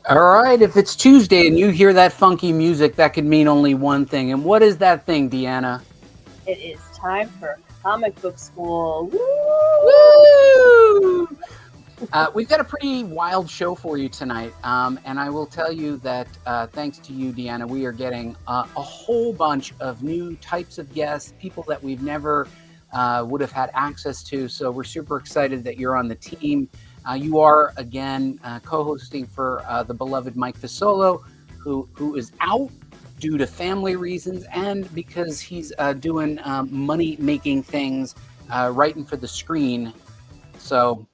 All right, if it's Tuesday and you hear that funky music, that could mean only one thing. And what is that thing, Deanna? It is time for comic book school. Woo! Woo! We've got a pretty wild show for you tonight. And I will tell you that thanks to you, Deanna, we are getting a whole bunch of new types of guests, people that we've never would have had access to. So we're super excited that you're on the team. You are, again, co-hosting for the beloved Mike Fasolo, who is out due to family reasons and because he's doing money-making things, writing for the screen. So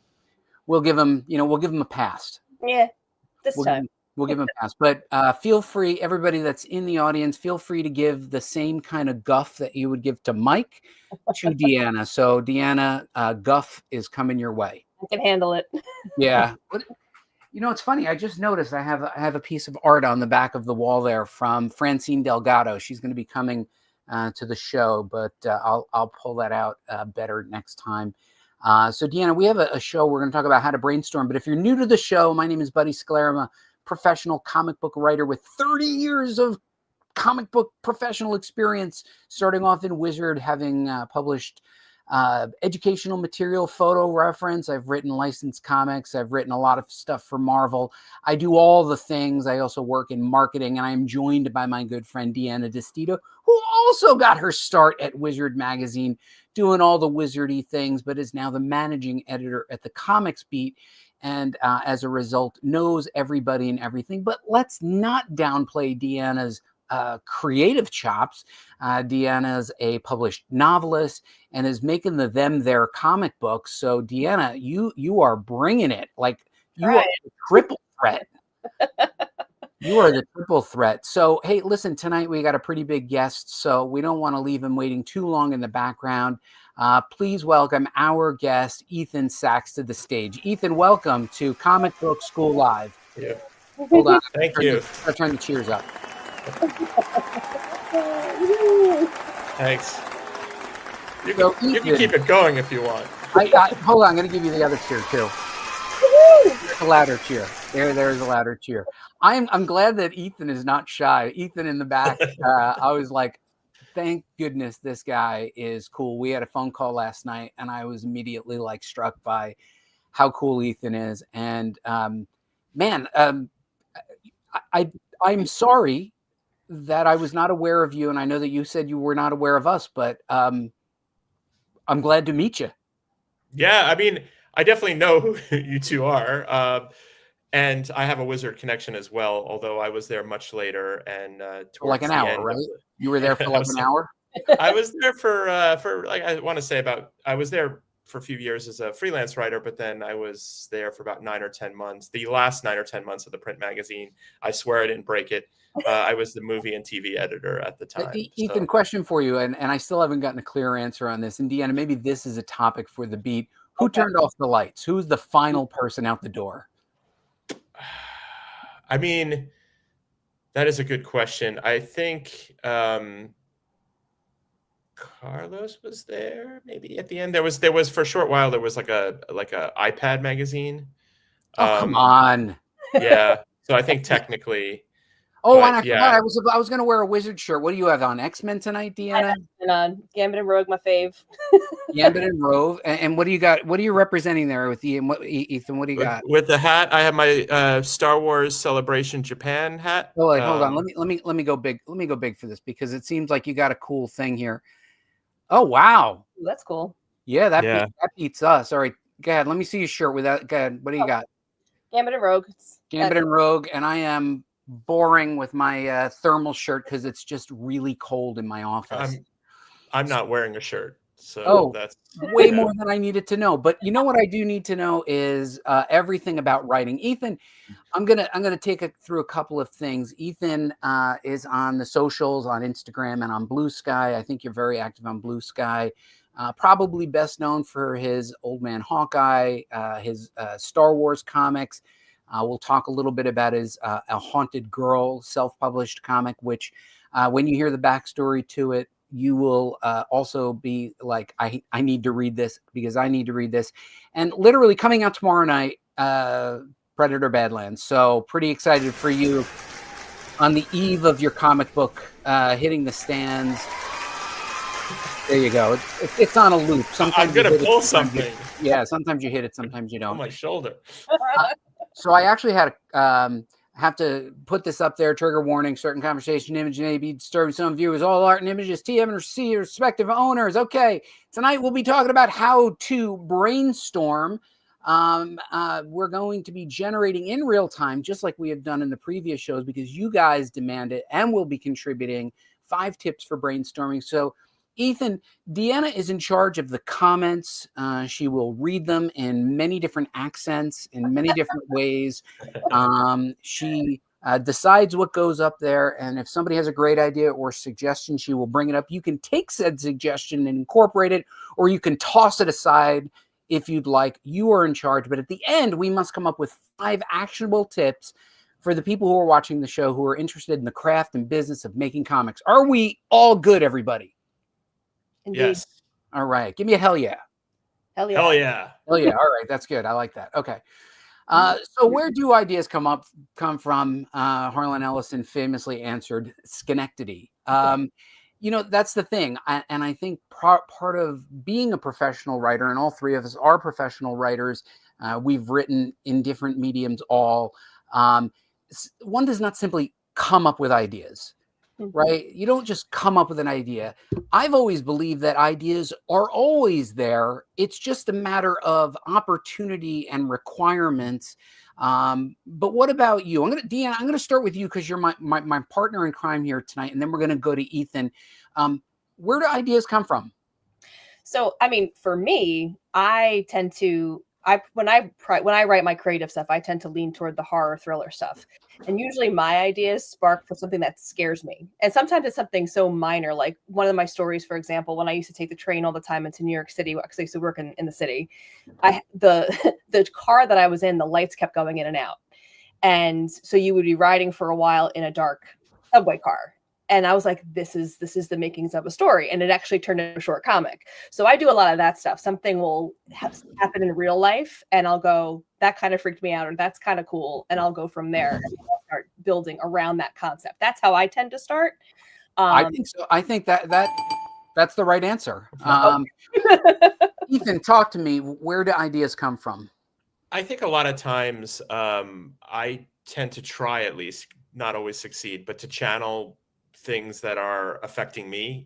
we'll give him a pass. Yeah, this We'll time. give him a pass. But feel free, everybody that's in the audience, feel free to give the same kind of guff that you would give to Mike to Deanna. So Deanna, guff is coming your way. I can handle it. Yeah. But, it's funny. I just noticed I have a piece of art on the back of the wall there from Francine Delgado. She's going to be coming to the show, but I'll pull that out better next time. So Deanna, we have a show. We're going to talk about how to brainstorm. But if you're new to the show, my name is Buddy Scalera. I'm a professional comic book writer with 30 years of comic book professional experience, starting off in Wizard, having published educational material, photo reference. I've written licensed comics. I've written a lot of stuff for Marvel. I do all the things. I also work in marketing, and I am joined by my good friend Deanna Destito, who also got her start at Wizard Magazine, doing all the wizardy things, but is now the managing editor at the Comics Beat. And as a result, knows everybody and everything. But let's not downplay Deanna's creative chops. Deanna's a published novelist and is making them their comic books. So Deanna, you are bringing it. Like you are the triple threat. You are the triple threat. So hey, listen, tonight we got a pretty big guest, so we don't want to leave him waiting too long in the background. Please welcome our guest, Ethan Sachs, to the stage. Ethan, welcome to Comic Book School Live. Yeah. Hold on. Thank you. I'll turn the cheers up. Thanks. You Ethan, can keep it going if you want. Hold on, I'm going to give you the other cheer too. A louder cheer. There's a louder cheer. I'm glad that Ethan is not shy. Ethan in the back. I was like, thank goodness this guy is cool. We had a phone call last night, and I was immediately like struck by how cool Ethan is. And I'm sorry that I was not aware of you, and I know that you said you were not aware of us, but I'm glad to meet you. Yeah, I mean, I definitely know who you two are, and I have a Wizard connection as well. Although I was there much later and towards like an the hour, end right? You were there for like an hour. I was there for like I want to say I was there for a few years as a freelance writer, but then I was there for about 9 or 10 months. The last 9 or 10 months of the print magazine, I swear I didn't break it. I was the movie and TV editor at the time. Ethan, question for you, and I still haven't gotten a clear answer on this. And Deanna, maybe this is a topic for the beat. Who turned off the lights? Who's the final person out the door? I mean, that is a good question. I think Carlos was there. Maybe at the end there was for a short while there was like a iPad magazine. Oh, come on. Yeah. So I think technically. Oh, and I forgot I was going to wear a Wizard shirt. What do you have on? X-Men tonight, Deanna? Gambit and Rogue, my fave. Gambit and Rogue. And what do you got? What are you representing there with Ethan? What do you got? With the hat, I have my Star Wars Celebration Japan hat. Oh, wait, hold on. Let me go big. Let me go big for this because it seems like you got a cool thing here. Oh, wow. Ooh, that's cool. Yeah, that beats us. All right, go ahead. Let me see your shirt without. Go ahead. What do you got? Gambit and Rogue. Gambit and Rogue, and I am boring with my thermal shirt because it's just really cold in my office. I'm not wearing a shirt, so that's way more than I needed to know. But you know what I do need to know is everything about writing. Ethan, I'm gonna take it through a couple of things. Ethan is on the socials, on Instagram and on Blue Sky. I think you're very active on Blue Sky. Probably best known for his Old Man Hawkeye, his Star Wars comics. We'll talk a little bit about his A Haunted Girl self-published comic, which when you hear the backstory to it, you will also be like, I need to read this because I need to read this. And literally coming out tomorrow night, Predator Badlands. So pretty excited for you on the eve of your comic book hitting the stands. There you go. It's on a loop. I'm going to pull something. Sometimes you hit it, sometimes you don't. On my shoulder. So I actually had have to put this up there. Trigger warning: certain conversation, image may be disturbing some viewers. All art and images, TM and C respective owners. Okay, tonight we'll be talking about how to brainstorm. We're going to be generating in real time, just like we have done in the previous shows, because you guys demand it, and we'll be contributing 5 tips for brainstorming. So Ethan, Deanna is in charge of the comments. She will read them in many different accents, in many different ways. She decides what goes up there, and if somebody has a great idea or suggestion, she will bring it up. You can take said suggestion and incorporate it, or you can toss it aside if you'd like. You are in charge, but at the end, we must come up with 5 actionable tips for the people who are watching the show who are interested in the craft and business of making comics. Are we all good, everybody? Indeed. Yes. All right. Give me a hell yeah. Hell yeah. Hell yeah. Hell yeah. All right. That's good. I like that. Okay. So where do ideas come from? Harlan Ellison famously answered Schenectady. That's the thing. And I think part of being a professional writer, and all 3 of us are professional writers, we've written in different mediums all. One does not simply come up with ideas. Right? You don't just come up with an idea. I've always believed that ideas are always there. It's just a matter of opportunity and requirements. But what about you? Deanna, I'm going to start with you because you're my partner in crime here tonight, and then we're going to go to Ethan. Where do ideas come from? So, I mean, for me, I tend to when I write my creative stuff, I tend to lean toward the horror thriller stuff. And usually my ideas spark for something that scares me. And sometimes it's something so minor, like one of my stories, for example, when I used to take the train all the time into New York City, because I used to work in the city, the car that I was in, the lights kept going in and out. And so you would be riding for a while in a dark subway car. And I was like, this is the makings of a story. And it actually turned into a short comic. So I do a lot of that stuff. Something will happen in real life, and I'll go, that kind of freaked me out, or that's kind of cool. And I'll go from there and I'll start building around that concept. That's how I tend to start. I think so. I think that's the right answer. Ethan, talk to me. Where do ideas come from? I think a lot of times I tend to try, at least, not always succeed, but to channel things that are affecting me,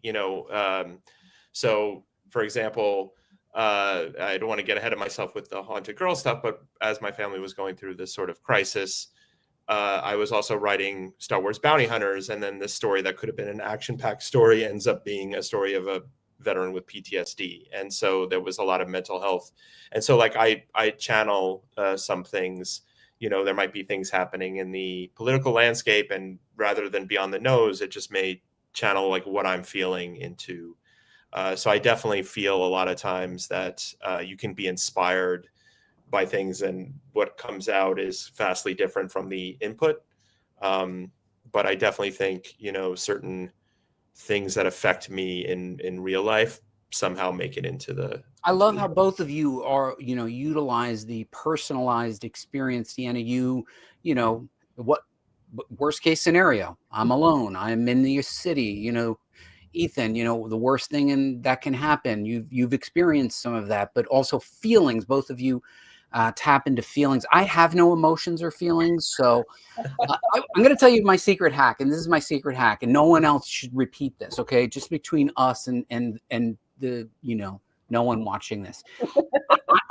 so for example, I don't want to get ahead of myself with the haunted girl stuff, but as my family was going through this sort of crisis, I was also writing Star Wars Bounty Hunters, and then this story that could have been an action-packed story ends up being a story of a veteran with PTSD, and so there was a lot of mental health, and so like I channel some things. There might be things happening in the political landscape, and rather than be on the nose, it just may channel like what I'm feeling into. So I definitely feel a lot of times that you can be inspired by things, and what comes out is vastly different from the input. But I definitely think, certain things that affect me in real life somehow make it into the. I love how both of you are, utilize the personalized experience. Deanna, what worst case scenario? I'm alone. I'm in the city. Ethan, the worst thing that can happen. You've experienced some of that, but also feelings. Both of you tap into feelings. I have no emotions or feelings, so I'm going to tell you my secret hack, and this is my secret hack, and no one else should repeat this. Okay, just between us and the no one watching this.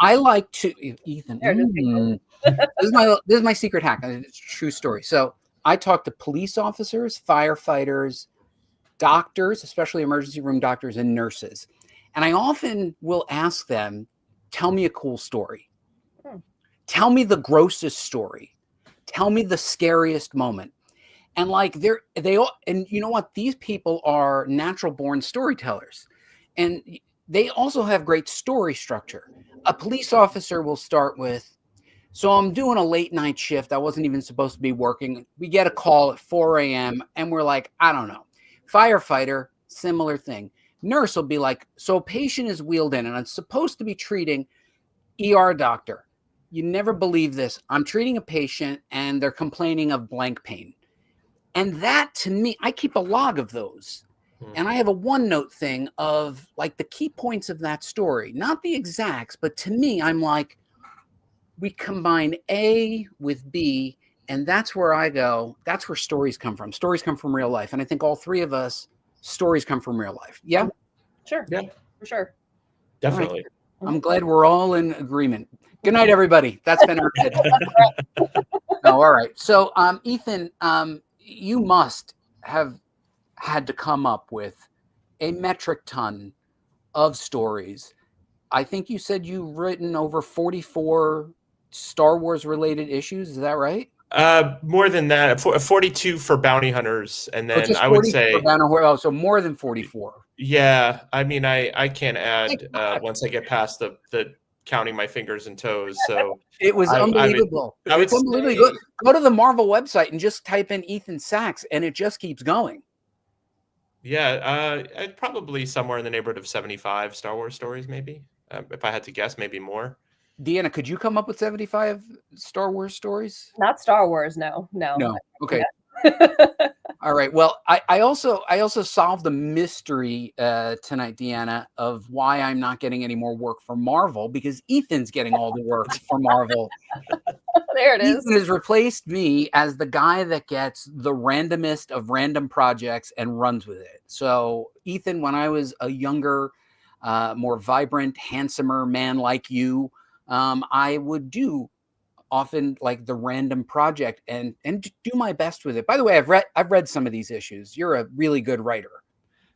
I like to, Ethan. This is my secret hack. It's a true story. So I talk to police officers, firefighters, doctors, especially emergency room doctors, and nurses. And I often will ask them, tell me a cool story. Tell me the grossest story. Tell me the scariest moment. And like they all, and you know what? These people are natural born storytellers. And they also have great story structure. A police officer will start with, so I'm doing a late night shift. I wasn't even supposed to be working. We get a call at 4 a.m. and we're like, I don't know. Firefighter, similar thing. Nurse will be like, so a patient is wheeled in and I'm supposed to be treating. ER doctor. you never believe this. I'm treating a patient and they're complaining of blank pain. And that to me, I keep a log of those. And I have a OneNote thing of like the key points of that story, not the exacts, but to me, I'm like, we combine A with B, and that's where I go. That's where stories come from. Stories come from real life. And I think all three of us, stories come from real life. Yeah? Sure. Yeah. For sure. Definitely. Right. I'm glad we're all in agreement. Good night, everybody. That's been our pitch. Oh, all right. So, Ethan, you must have had to come up with a metric ton of stories. I think you said you've written over 44 Star Wars related issues. Is that right? More than that, 42 for bounty hunters, and then I would say so more than 44. Yeah, I mean, I can't add once I get past the counting my fingers and toes. So it was unbelievable. It's unbelievable. Go to the Marvel website and just type in Ethan Sachs, and it just keeps going. Yeah, probably somewhere in the neighborhood of 75 Star Wars stories, maybe. If I had to guess, maybe more. Deanna, could you come up with 75 Star Wars stories? Not Star Wars, no. Okay. All right. Well, I also solved the mystery tonight, Deanna, of why I'm not getting any more work for Marvel, because Ethan's getting all the work for Marvel. There it is. Ethan has replaced me as the guy that gets the randomest of random projects and runs with it. So, Ethan, when I was a younger, more vibrant, handsomer man like you, I would do often like the random project and do my best with it. By the way, I've read some of these issues. You're a really good writer.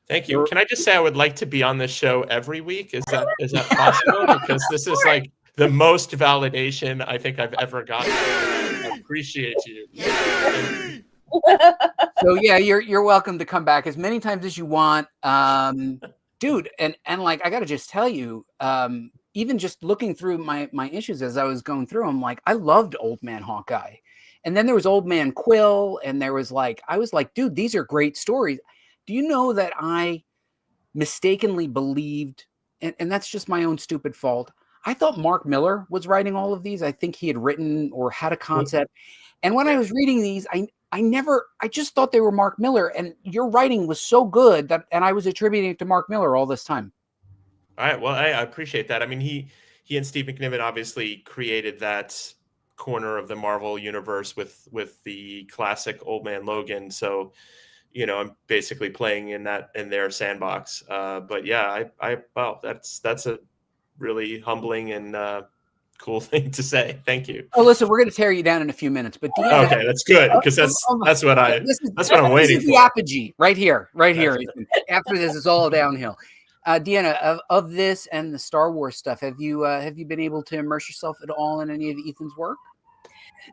Thank you. Can I just say I would like to be on this show every week? Is that possible? Because this is like the most validation I think I've ever gotten. I appreciate you. So yeah, you're welcome to come back as many times as you want. Dude, and like I gotta just tell you, even just looking through my issues as I was going through, I'm like, I loved Old Man Hawkeye. And then there was Old Man Quill, and there was like, I was like, dude, these are great stories. Do you know that I mistakenly believed, and that's just my own stupid fault, I thought Mark Miller was writing all of these. I think he had written or had a concept. And when I was reading these, I just thought they were Mark Miller, and your writing was so good and I was attributing it to Mark Miller all this time. All right. Well, I appreciate that. I mean, he and Steve McNiven obviously created that corner of the Marvel universe with the classic Old Man Logan. So, I'm basically playing in their sandbox. But yeah, well, that's a really humbling and cool thing to say. Thank you. Oh, listen, we're going to tear you down in a few minutes, but Deanna, okay, that's good because that's what I'm waiting for. This is the apogee right here. After this, it's all downhill. Deanna, of this and the Star Wars stuff, have you been able to immerse yourself at all in any of Ethan's work?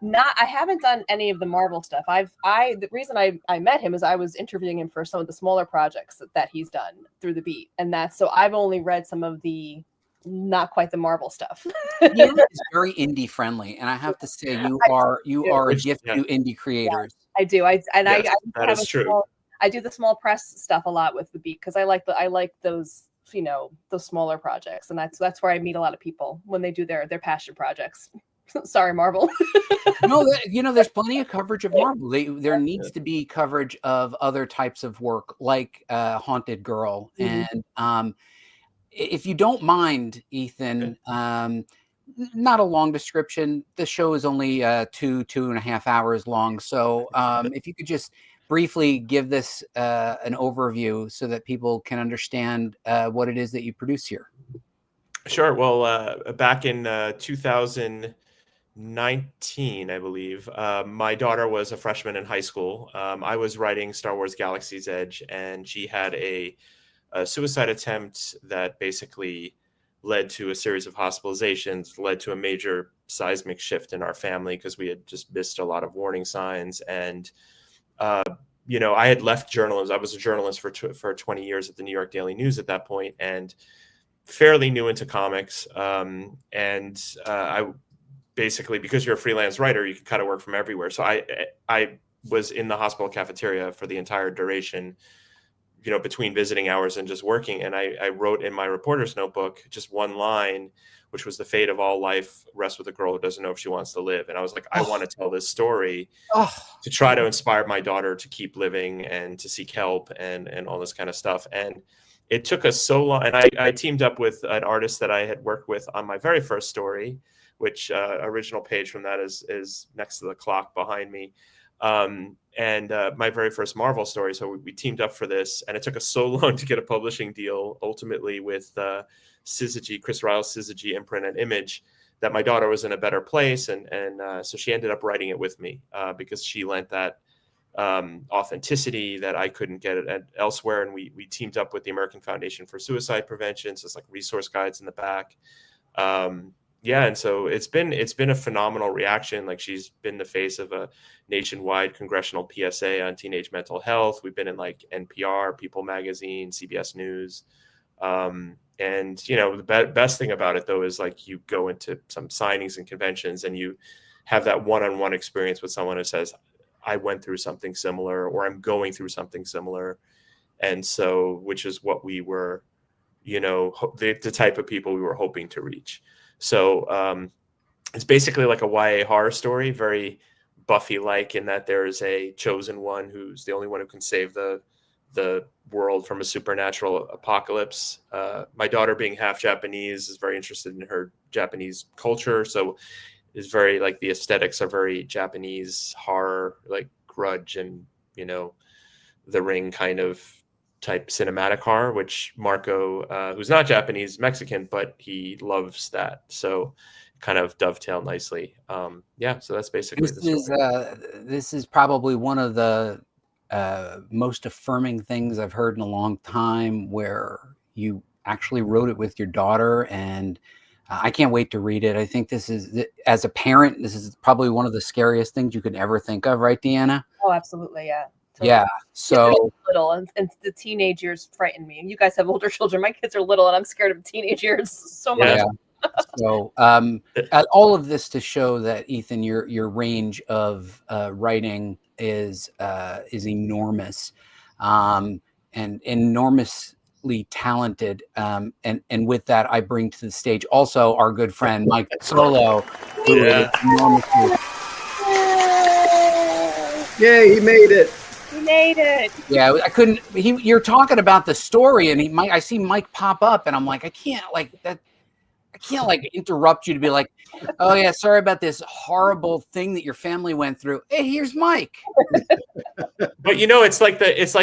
I haven't done any of the Marvel stuff. The reason I met him is I was interviewing him for some of the smaller projects that he's done through the Beat, and so I've only read some of the not quite the Marvel stuff. Yeah, it's very indie friendly, and I have to say you are a gift to indie creators. Yeah, I do. That is true. I do the small press stuff a lot with the Beat because I like those those smaller projects, and that's where I meet a lot of people when they do their passion projects. Sorry, Marvel. No, there's plenty of coverage of Marvel. There needs to be coverage of other types of work like Haunted Girl. Mm-hmm. And if you don't mind, Ethan, not a long description. The show is only 2.5 hours long. So if you could just briefly give this an overview so that people can understand what it is that you produce here. Sure. Well, back in 2019, I believe, my daughter was a freshman in high school. I was writing Star Wars Galaxy's Edge, and she had a suicide attempt that basically led to a series of hospitalizations, led to a major seismic shift in our family because we had just missed a lot of warning signs. And, I had left journalism. I was a journalist for 20 years at the New York Daily News at that point, and fairly new into comics. I basically, because you're a freelance writer, you can kind of work from everywhere. So I was in the hospital cafeteria for the entire duration, between visiting hours and just working. And I wrote in my reporter's notebook just one line which was the fate of all life rests with a girl who doesn't know if she wants to live. And I was like, I want to tell this story to try to inspire my daughter to keep living and to seek help and all this kind of stuff. And it took us so long. And I teamed up with an artist that I had worked with on my very first story, which original page from that is next to the clock behind me. And my very first Marvel story. So we teamed up for this, and it took us so long to get a publishing deal, ultimately with Syzygy, Chris Ryle's Syzygy imprint and Image, that my daughter was in a better place. And so she ended up writing it with me because she lent that authenticity that I couldn't get it elsewhere. And we teamed up with the American Foundation for Suicide Prevention. So it's like resource guides in the back. Yeah, and so it's been a phenomenal reaction. Like, she's been the face of a nationwide congressional PSA on teenage mental health. We've been in like NPR, People Magazine, CBS News. And you know, the best thing about it though is like you go into some signings and conventions and you have that one-on-one experience with someone who says, I went through something similar, or I'm going through something similar. And so, which is what we were, you know, the type of people we were hoping to reach. So it's basically like a YA horror story, very Buffy-like, in that there is a chosen one who's the only one who can save the world from a supernatural apocalypse. My daughter, being half Japanese, is very interested in her Japanese culture. So is very, like, the aesthetics are very Japanese horror, like Grudge and, you know, The Ring kind of type cinematic horror, which Marco, who's not Japanese, Mexican, but he loves that. So kind of dovetail nicely. Yeah, so that's basically this is probably one of the most affirming things I've heard in a long time, where you actually wrote it with your daughter, and I can't wait to read it. I think this is, as a parent, this is probably one of the scariest things you could ever think of, right, Deanna? Oh, absolutely, yeah. Totally. Yeah. So little, and the teenage years frighten me. And you guys have older children. My kids are little, and I'm scared of teenage years so much. Yeah. So all of this to show that, Ethan, your range of writing is enormous, and enormously talented. And with that, I bring to the stage also our good friend Mike Fasolo, who is enormously. Yay, he made it. He made it. Yeah, I couldn't. You're talking about the story, and I see Mike pop up, and I'm like, I can't interrupt you to be like, oh yeah, sorry about this horrible thing that your family went through. Hey, here's Mike. But you know, it's like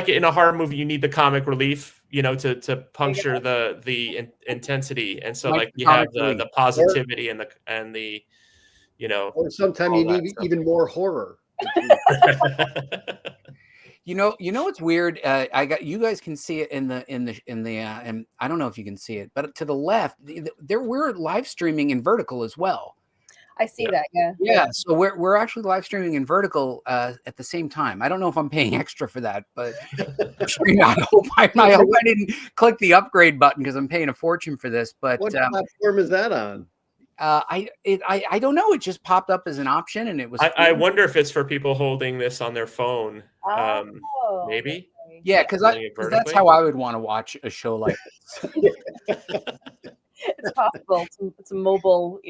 in a horror movie, you need the comic relief, you know, to puncture the intensity, and so like you have the positivity and the you know. Or sometimes you need even more horror. You know what's weird? You guys can see it in the and I don't know if you can see it, but to the left, we're live streaming in vertical as well. I see that. Yeah. Yeah. So we're actually live streaming in vertical at the same time. I don't know if I'm paying extra for that, but I hope I didn't click the upgrade button because I'm paying a fortune for this. But what platform is that on? I don't know. It just popped up as an option, and it was. I wonder if it's for people holding this on their phone. Maybe. Yeah, because that's how I would want to watch a show like this. It's possible. It's a mobile,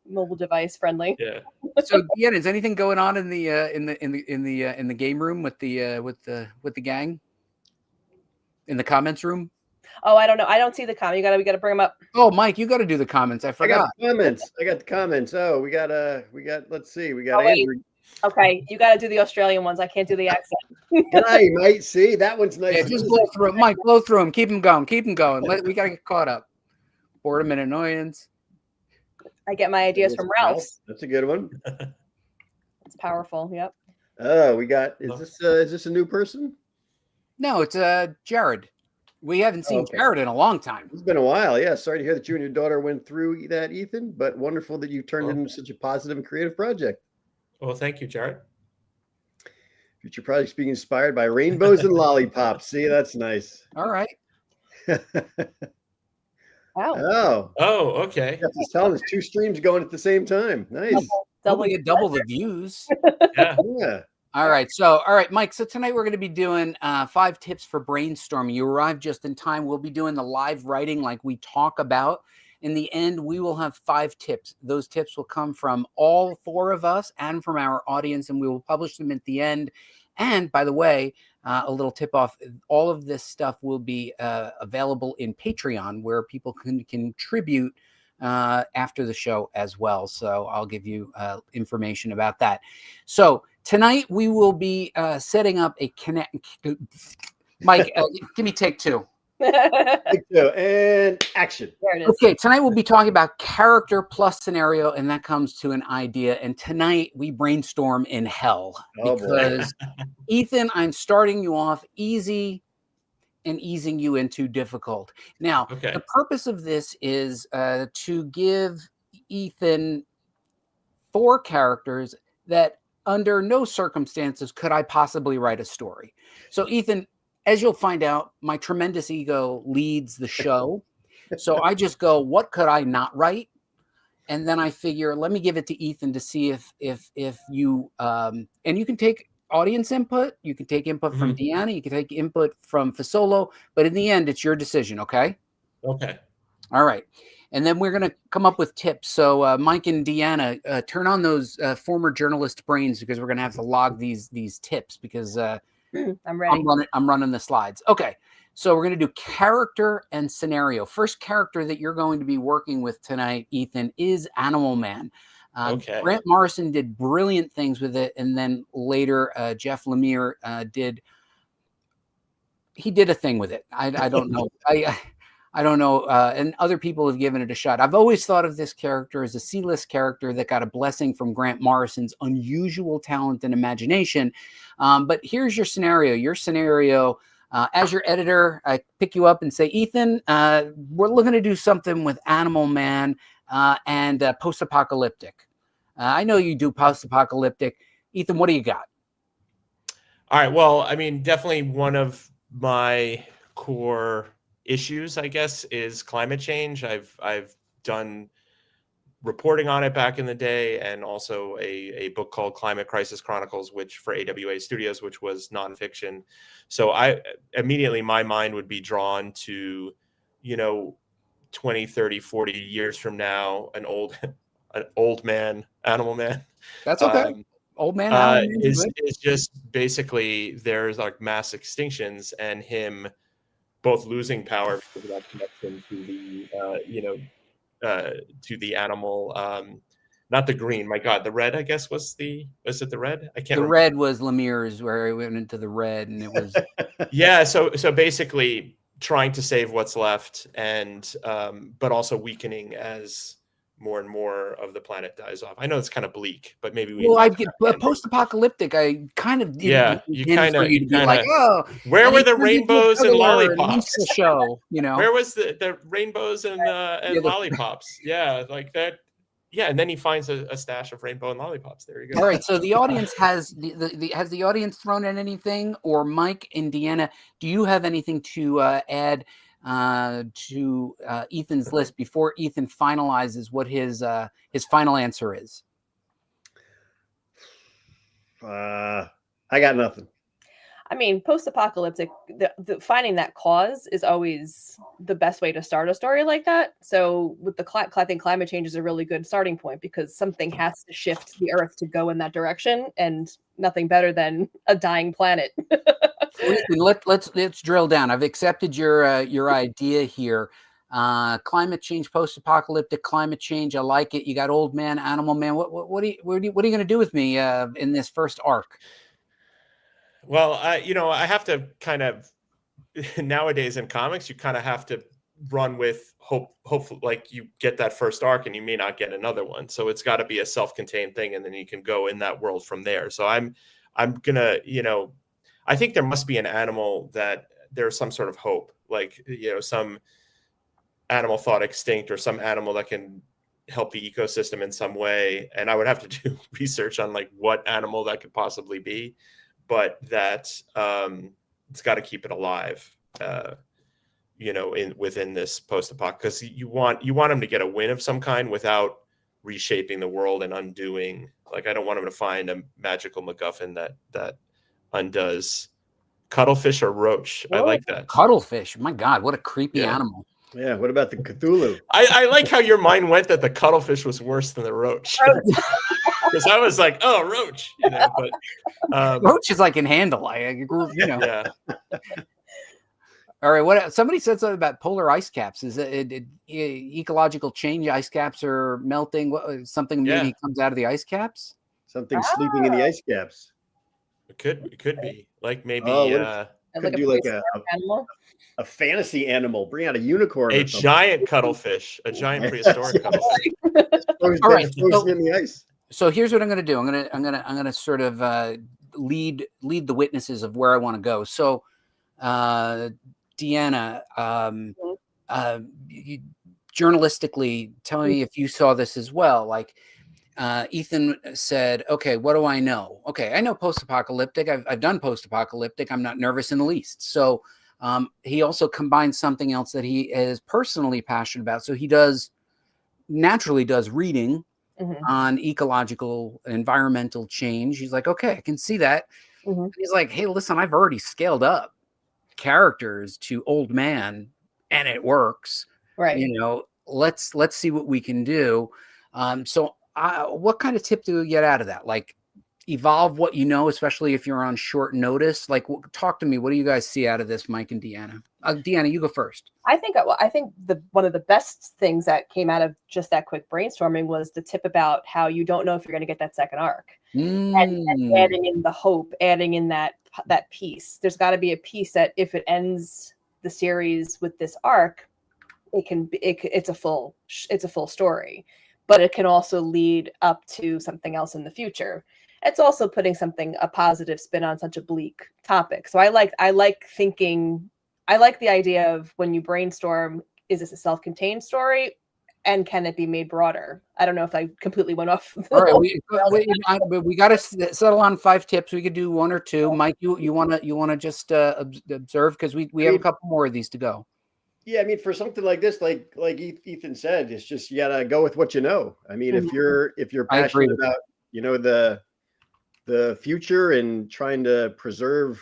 mobile device friendly. Yeah. So, Deanna, is anything going on in the game room with the gang? In the comments room? Oh, I don't know. I don't see the comment. We gotta bring them up. Oh, Mike, you got to do the comments. I forgot. I got the comments. Oh, we got. Let's see. We got Andrew. Okay, you got to do the Australian ones. I can't do the accent. I might see that one's nice. Yeah, just blow through 'em. Mike, blow through them. Keep them going. Keep them going. We got to get caught up. Boredom and annoyance. I get my ideas from Ralph's. That's a good one. It's powerful. Yep. Oh, we got. Is this a new person? No, it's Jared. We haven't seen Jared in a long time. It's been a while. Yeah. Sorry to hear that you and your daughter went through that, Ethan, but wonderful that you turned it into such a positive and creative project. Well, thank you, Jared. Future projects being inspired by rainbows and lollipops. See, that's nice. All right. Wow. Oh, okay. He's telling us 2 streams going at the same time. Nice. Double the views. Yeah. All right, Mike. So tonight we're going to be doing 5 tips for brainstorming. You arrived just in time. We'll be doing the live writing like we talk about. In the end, we will have 5 tips. Those tips will come from all 4 of us and from our audience, and we will publish them at the end. And by the way, a little tip off, all of this stuff will be available in Patreon, where people can contribute after the show as well. So I'll give you information about that. So tonight we will be setting up a connect. Mike, give me take 2. And action. There it is. Okay, tonight we'll be talking about character plus scenario, and that comes to an idea. And tonight we brainstorm in hell because Ethan, I'm starting you off easy and easing you into difficult. Now, the purpose of this is to give Ethan 4 characters that under no circumstances could I possibly write a story. So Ethan, as you'll find out, my tremendous ego leads the show. So I just go, what could I not write? And then I figure, let me give it to Ethan to see if you, and you can take audience input, you can take input from Deanna, you can take input from Fasolo, but in the end, it's your decision, okay? Okay. All right. And then we're going to come up with tips. So Mike and Deanna, turn on those former journalist brains, because we're going to have to log these tips, because I'm ready. I'm running the slides. Okay. So we're going to do character and scenario. First character that you're going to be working with tonight, Ethan, is Animal Man. Grant Morrison did brilliant things with it. And then later, Jeff Lemire did a thing with it. I don't know. I don't know. And other people have given it a shot. I've always thought of this character as a C-list character that got a blessing from Grant Morrison's unusual talent and imagination. But here's your scenario. Your scenario, as your editor, I pick you up and say, Ethan, we're looking to do something with Animal Man and post-apocalyptic. I know you do post-apocalyptic. Ethan, what do you got? All right. Well, I mean, definitely one of my core issues, I guess, is climate change. I've done reporting on it back in the day, and also a book called Climate Crisis Chronicles, which for AWA Studios, which was nonfiction. So I immediately, my mind would be drawn to, 20, 30, 40 years from now, an old man, Animal Man. That's okay. Old man Animal Man is just basically, there's like mass extinctions and him both losing power because of that connection to the, to the animal, not the green. My God, the red, I guess, was it the red? I can't remember. Red was Lemire's, where he went into the red, and it was. Yeah. So basically trying to save what's left, and, but also weakening as more and more of the planet dies off. I know it's kind of bleak, but maybe we. Well, I get post-apocalyptic. I kind of you kind of like, oh, where were the rainbows and lollipops? Show, where was the rainbows and lollipops? Yeah, like that. Yeah, and then he finds a stash of rainbow and lollipops. There you go. All right, so the audience has the audience thrown in anything, or Mike and Deanna, do you have anything to add to Ethan's list before Ethan finalizes what his final answer is? I got nothing. I mean, post-apocalyptic, finding that cause is always the best way to start a story like that. So with I think climate change is a really good starting point, because something has to shift the Earth to go in that direction, and nothing better than a dying planet. Let's drill down. I've accepted your idea here. Climate change, post-apocalyptic climate change. I like it. You got Old Man, Animal Man. What are you going to do with me in this first arc? Well, I have to kind of, nowadays in comics, you kind of have to run with hopefully, like, you get that first arc and you may not get another one. So it's got to be a self-contained thing, and then you can go in that world from there. So I'm gonna, I think there must be an animal that there's some sort of hope, like, some animal thought extinct, or some animal that can help the ecosystem in some way. And I would have to do research on like what animal that could possibly be, but that it's got to keep it alive, within this post-apoc, because you want him to get a win of some kind without reshaping the world and undoing. Like, I don't want him to find a magical MacGuffin that undoes. Cuttlefish or roach? I like that. Cuttlefish. My God, what a creepy animal. Yeah. What about the Cthulhu? I like how your mind went that the cuttlefish was worse than the roach. Because I was like, oh, roach, but Roach is like in handle. yeah. All right. What somebody said something about polar ice caps. Is it ecological change? Ice caps are melting. Something maybe comes out of the ice caps. Something sleeping in the ice caps. It could be like maybe could do like a fantasy animal. Bring out a unicorn. A giant cuttlefish, a giant prehistoric cuttlefish. All right. In the ice. So here's what I'm going to do. I'm going to sort of lead the witnesses of where I want to go. So, Deanna, journalistically, tell me if you saw this as well. Like Ethan said, okay, what do I know? Okay, I know post-apocalyptic. I've done post-apocalyptic. I'm not nervous in the least. So he also combines something else that he is personally passionate about. So he naturally does reading on ecological, environmental change. He's like, okay, I can see that. He's like, hey, listen, I've already scaled up characters to old man and it works. Right. Let's see what we can do. So what kind of tip do you get out of that? Like evolve what you know, especially if you're on short notice. Like talk to me. What do you guys see out of this, Mike and Deanna? Deanna, you go first. I think one of the best things that came out of just that quick brainstorming was the tip about how you don't know if you're going to get that second arc, and adding in the hope, adding in that piece. There's got to be a piece that if it ends the series with this arc, it's a full story, but it can also lead up to something else in the future. It's also putting a positive spin on such a bleak topic. So I like the idea of when you brainstorm, is this a self-contained story and can it be made broader? I don't know if I completely went off. All right, we got to settle on 5 tips. We could do 1 or 2. Mike, you want to just observe because we have a couple more of these to go. Yeah, I mean, for something like this, like Ethan said, it's just you gotta go with what you know. I mean, if you're passionate about the future and trying to preserve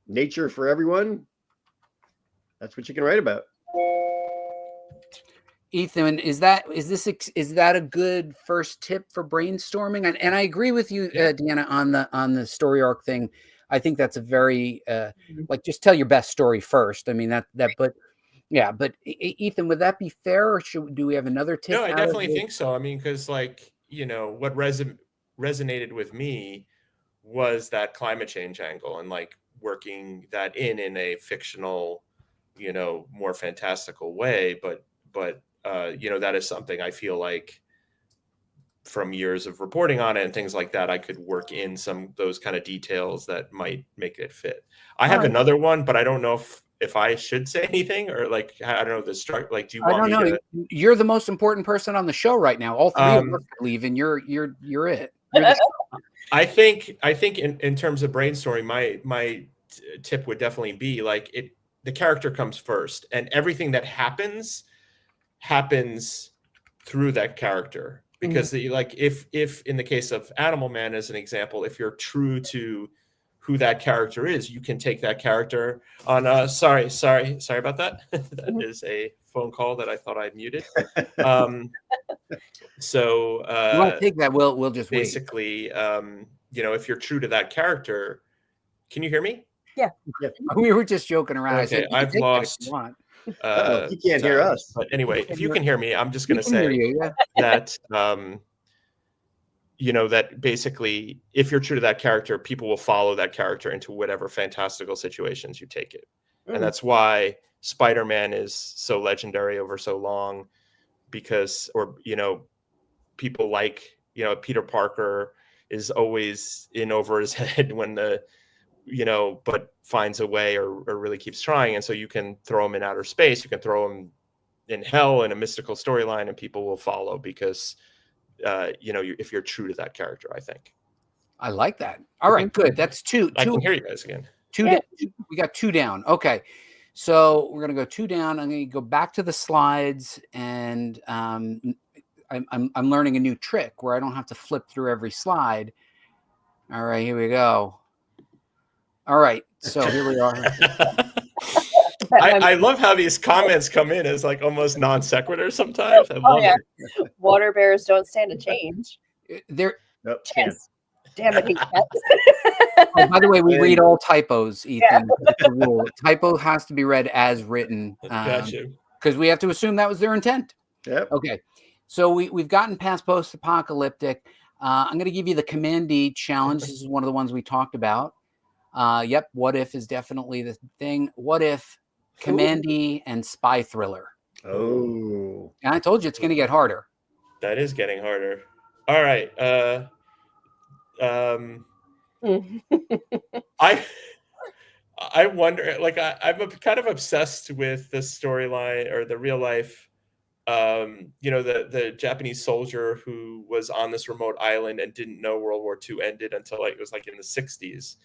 nature for everyone, that's what you can write about. Ethan, is that a good first tip for brainstorming? And I agree with you, Deanna, on the story arc thing. I think that's a very like just tell your best story first. I mean but Ethan, would that be fair, or do we have another tip? No, I definitely think so. I mean, because what resonated with me was that climate change angle and like working that in a fictional, more fantastical way, but that is something I feel like from years of reporting on it and things like that, I could work in those kind of details that might make it fit. I have another one, but I don't know if I should say anything or like, I don't know the start. Like, do you want me to? You're the most important person on the show right now. All 3 of us leave and you're it. I think in terms of brainstorming, my tip would definitely be like the character comes first and everything that happens through that character, because if in the case of Animal Man as an example, if you're true to who that character is, you can take that character on sorry about that. That is a phone call that I thought I'd muted. So you want to take that, we'll just basically wait. If you're true to that character, can you hear me? Yeah. We were just joking around. Okay, I've lost. You can't hear us. But anyway, if you can hear me, I'm just going to say that, that basically, if you're true to that character, people will follow that character into whatever fantastical situations you take it. And that's why Spider-Man is so legendary over so long, because, people like, Peter Parker is always in over his head when but finds a way or really keeps trying. And so you can throw him in outer space, you can throw him in hell in a mystical storyline, and people will follow because, if you're true to that character, I think. I like that. All right, good. That's 2. I can hear you guys again. 2 down. We got 2 down. Okay. So we're going to go 2 down. I'm going to go back to the slides, and I'm learning a new trick where I don't have to flip through every slide. All right, here we go. All right, so here we are. I love how these comments come in as like almost non sequitur sometimes. I love it. Water bears don't stand a change. There. Nope, can't. Chance. Damn it, he can't. Oh, by the way, we Hey. read all typos, Ethan. It's a rule. Typo has to be read as written. Gotcha. Because we have to assume that was their intent. Yep. Okay. So we've gotten past post-apocalyptic. I'm going to give you the Command D challenge. This is one of the ones we talked about. Yep. What if is definitely the thing. What if Command D and spy thriller? Oh. And I told you it's going to get harder. That is getting harder. All right. I wonder, like, I'm kind of obsessed with the storyline or the real life. The Japanese soldier who was on this remote island and didn't know World War II ended until like it was like in the 60s,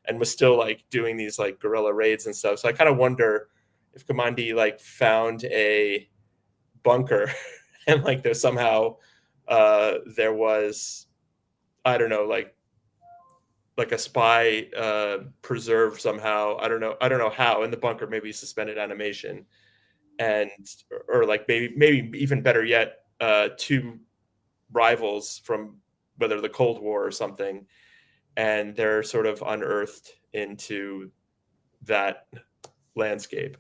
and was still like doing these like guerrilla raids and stuff. So I kind of wonder if Kamandi like found a bunker and like there's somehow there was, I don't know, like a spy preserved somehow. I don't know how in the bunker, maybe suspended animation, and or like maybe even better yet, two rivals from whether the Cold War or something, and they're sort of unearthed into that landscape.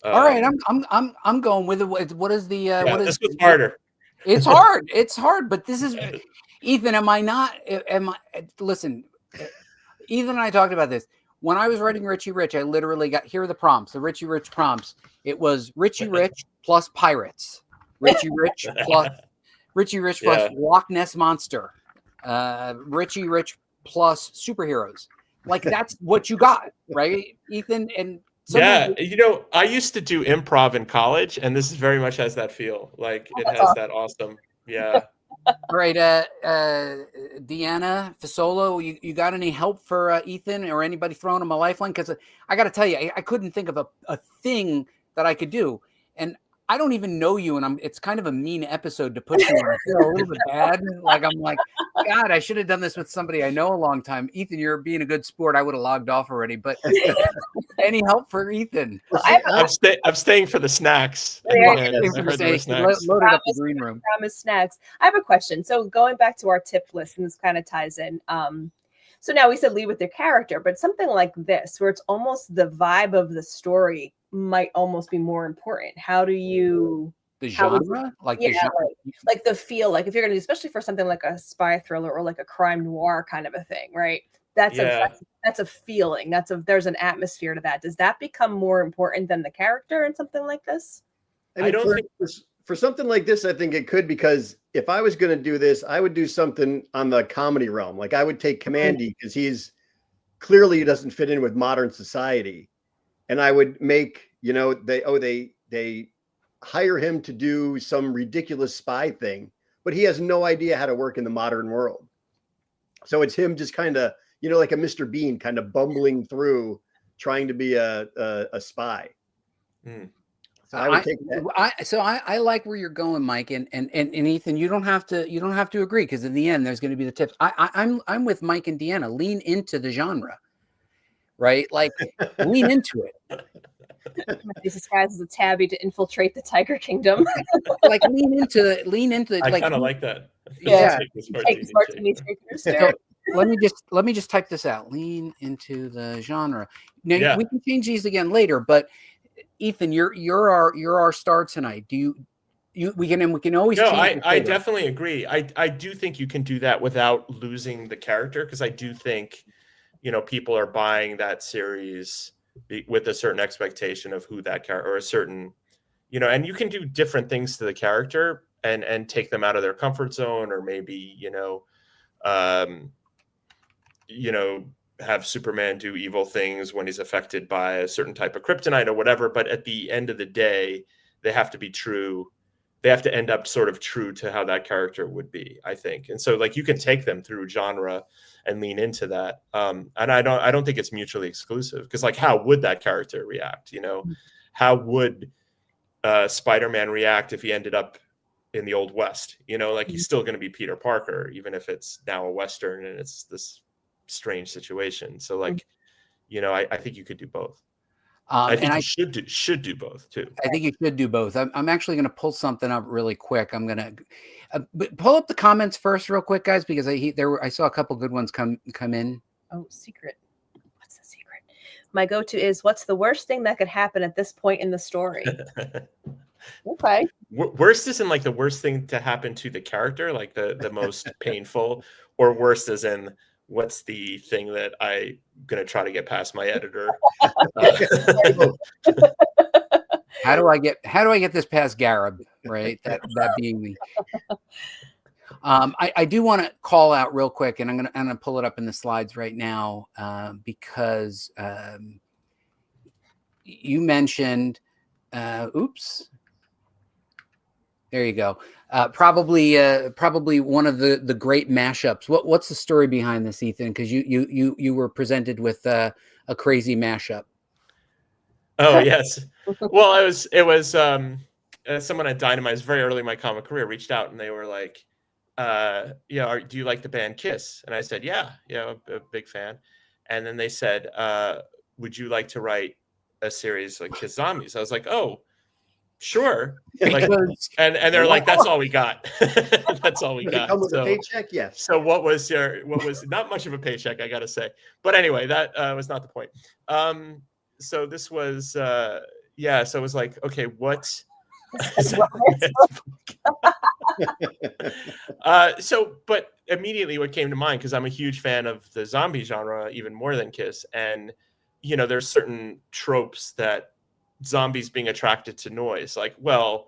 All right, I'm going with it. What is the what is this was harder? It's hard. It's hard, but this is Ethan. Listen, Ethan and I talked about this. When I was writing Richie Rich, I literally got, here are the prompts, the Richie Rich prompts. It was Richie Rich plus pirates, Richie Rich plus Loch Ness Monster, Richie Rich plus superheroes. Like that's what you got, right, Ethan? And yeah, I used to do improv in college, and this is very much has that feel. Like it has that awesome, yeah. All right, Deanna, Fasolo, you got any help for Ethan or anybody throwing him a lifeline? Because I got to tell you, I couldn't think of a thing that I could do, and I don't even know you, and it's kind of a mean episode to put you on. I feel a little bit bad. Like I'm like, God, I should have done this with somebody I know a long time. Ethan, you're being a good sport. I would have logged off already. But any help for Ethan? I'm staying for the snacks. Loaded up the green room. Promise snacks. I have a question. So going back to our tip list, and this kind of ties in. So now we said lead with their character, but something like this, where it's almost the vibe of the story might almost be more important. How do you the genre, like the feel, like if you're going to, especially for something like a spy thriller or like a crime noir kind of a thing, right? That's a feeling. There's an atmosphere to that. Does that become more important than the character in something like this? I don't think for something like this, I think it could, because if I was going to do this, I would do something on the comedy realm. Like I would take Kamandi because he doesn't fit in with modern society. And I would make, they hire him to do some ridiculous spy thing, but he has no idea how to work in the modern world. So it's him just kind of, like a Mr. Bean kind of bumbling through trying to be a spy. So I would take that. I like where you're going, Mike, and Ethan, you don't have to agree, because in the end there's going to be the tips. I'm with Mike and Deanna. Lean into the genre. Right? Like lean into it. He's disguised as a tabby to infiltrate the Tiger Kingdom. Like lean into it. I kind of like that. Yeah. So let me just type this out. Lean into the genre. Now we can change these again later, but Ethan, you're our star tonight. We can always change. I definitely agree. I do think you can do that without losing the character, because I do think people are buying that series with a certain expectation of who that character, or a certain, and you can do different things to the character and take them out of their comfort zone, or maybe, have Superman do evil things when he's affected by a certain type of kryptonite or whatever. But at the end of the day, they have to be true. They have to end up sort of true to how that character would be, I think. And so like you can take them through genre and lean into that. And I don't think it's mutually exclusive, because like, how would that character react? How would Spider-Man react if he ended up in the Old West? He's still going to be Peter Parker, even if it's now a Western and it's this strange situation. So like, I think you could do both. I think And you should do both too. I think you should do both. I'm actually going to pull something up really quick. I'm going to pull up the comments first, real quick, guys, because I saw a couple good ones come in. Oh, secret. What's the secret? My go-to is, what's the worst thing that could happen at this point in the story? Okay. Worst isn't like the worst thing to happen to the character, like the most painful, or worst as in what's the thing that I'm gonna try to get past my editor. How do I get this past Garib? Right, that being me. I do want to call out real quick, and I'm gonna pull it up in the slides right now because you mentioned. Oops. There you go. Probably one of the great mashups. What's the story behind this, Ethan? Because you were presented with a crazy mashup. Oh yes. Well, it was someone at Dynamite very early in my comic career reached out and they were like, do you like the band Kiss? And I said, yeah, I'm a big fan. And then they said, would you like to write a series like Kiss Zombies? I was like, oh, sure. Like, and they're like, that's all we got. That's all we got. Come with a paycheck, yes. So what was not much of a paycheck, I gotta say. But anyway, that was not the point. So this was so it was like, okay, what? But immediately what came to mind, because I'm a huge fan of the zombie genre even more than Kiss, and there's certain tropes that zombies being attracted to noise, like, well,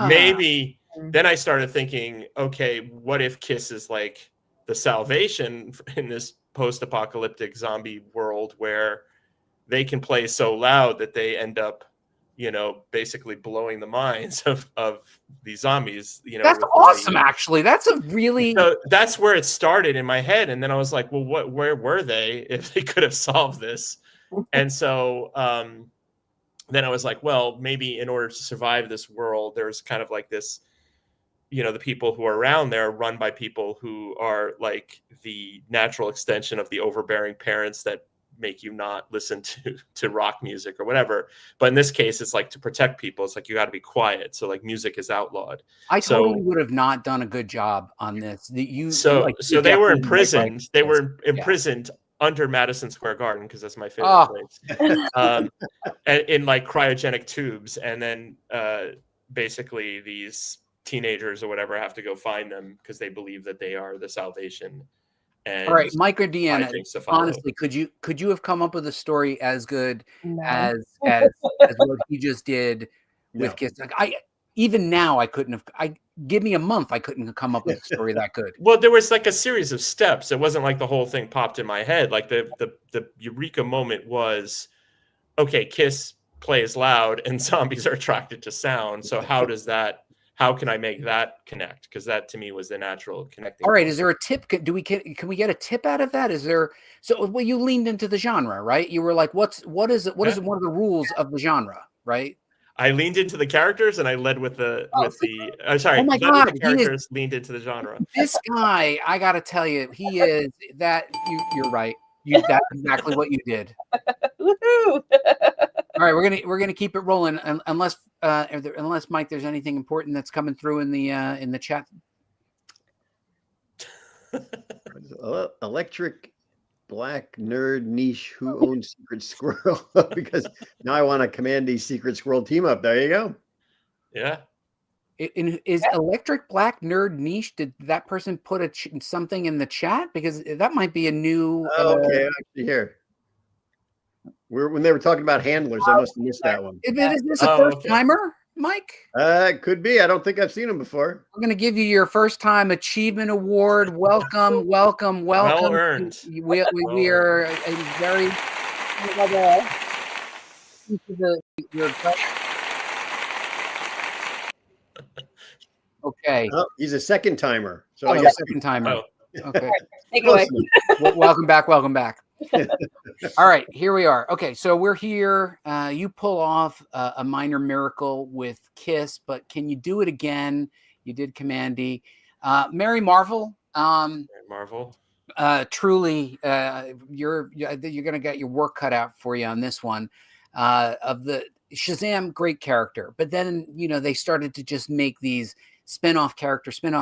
maybe. Then I started thinking, okay, what if Kiss is like the salvation in this post-apocalyptic zombie world where they can play so loud that they end up basically blowing the minds of these zombies. That's awesome. Actually, that's so that's where it started in my head, and then I was like, well, where were they if they could have solved this? And so then I was like, well, maybe in order to survive this world, there's kind of like this, the people who are around there are run by people who are like the natural extension of the overbearing parents that make you not listen to rock music or whatever. But in this case, it's like to protect people. It's like you got to be quiet. So like music is outlawed. I totally would have not done a good job on this. So they were imprisoned. They were imprisoned under Madison Square Garden, because that's my favorite place. And in like cryogenic tubes, and then basically these teenagers or whatever have to go find them because they believe that they are the salvation. And all right, Mike or Deanna, honestly, could you have come up with a story as good as what he just did with Kiss? Like, even now I couldn't have. Give me a month, I couldn't have come up with a story that good. Well, there was like a series of steps. It wasn't like the whole thing popped in my head. Like the eureka moment was, okay, Kiss plays loud and zombies are attracted to sound. So how can I make that connect? Because that to me was the natural connecting. All right, is there a tip? Can we get a tip out of that? Is there? So well, you leaned into the genre, right? You were like, what is one of the rules of the genre, right? I leaned into the characters and I led with the Oh my God, the characters leaned into the genre. This guy, I gotta tell you, he is that. You're right. That's exactly what you did. Woohoo! All right, we're gonna keep it rolling unless Mike, there's anything important that's coming through in the chat. Electric Black Nerd Niche. Who owns Secret Squirrel? Because now I want to command the Secret Squirrel team up. There you go. Yeah. Is Electric Black Nerd Niche? Did that person put something in the chat? Because that might be a new. Okay, actually here. When they were talking about handlers, I must have missed that one. Is this a first timer, Mike? It could be. I don't think I've seen him before. I'm going to give you your first time achievement award. Welcome. Well earned. We are a very. Okay. Oh, he's a second timer. So I guess second timer. Oh. Okay. Take it away. Welcome back. All right, here we are. Okay, so we're here. You pull off a minor miracle with Kiss, but can you do it again? You did Commandy. Mary Marvel. Marvel. truly, you're going to get your work cut out for you on this one. Of the Shazam, great character, but then they started to just make these spin-off characters, and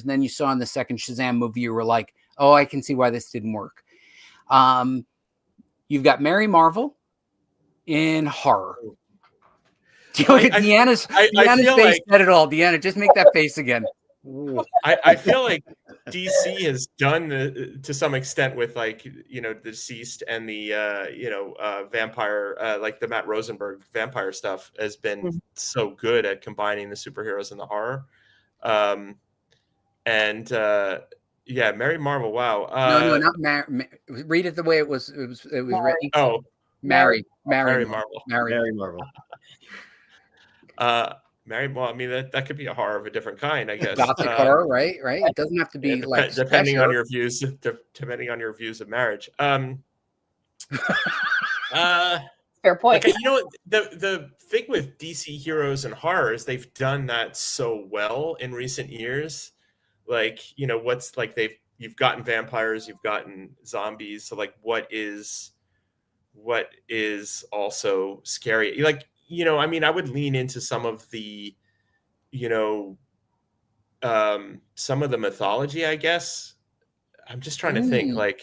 then you saw in the second Shazam movie, you were like, oh, I can see why this didn't work. You've got Mary Marvel in horror. Deanna's face said it all. Deanna, just make that face again. I feel like DC has done to some extent with the Deceased and the vampire, like the Matt Rosenberg vampire stuff has been so good at combining the superheroes and the horror. Mary Marvel. Wow. No, not Mary. Read it the way it was. It was written. Oh, Mary Marvel. Mary Marvel. Mary, well, I mean that could be a horror of a different kind, I guess. Gothic horror, right? It doesn't have to be depending on your views of marriage. Fair point. Okay, the thing with DC heroes and horrors, they've done that so well in recent years. You've gotten vampires, you've gotten zombies. So what is also scary? I would lean into some of the, some of the mythology, I guess. I'm just trying to think like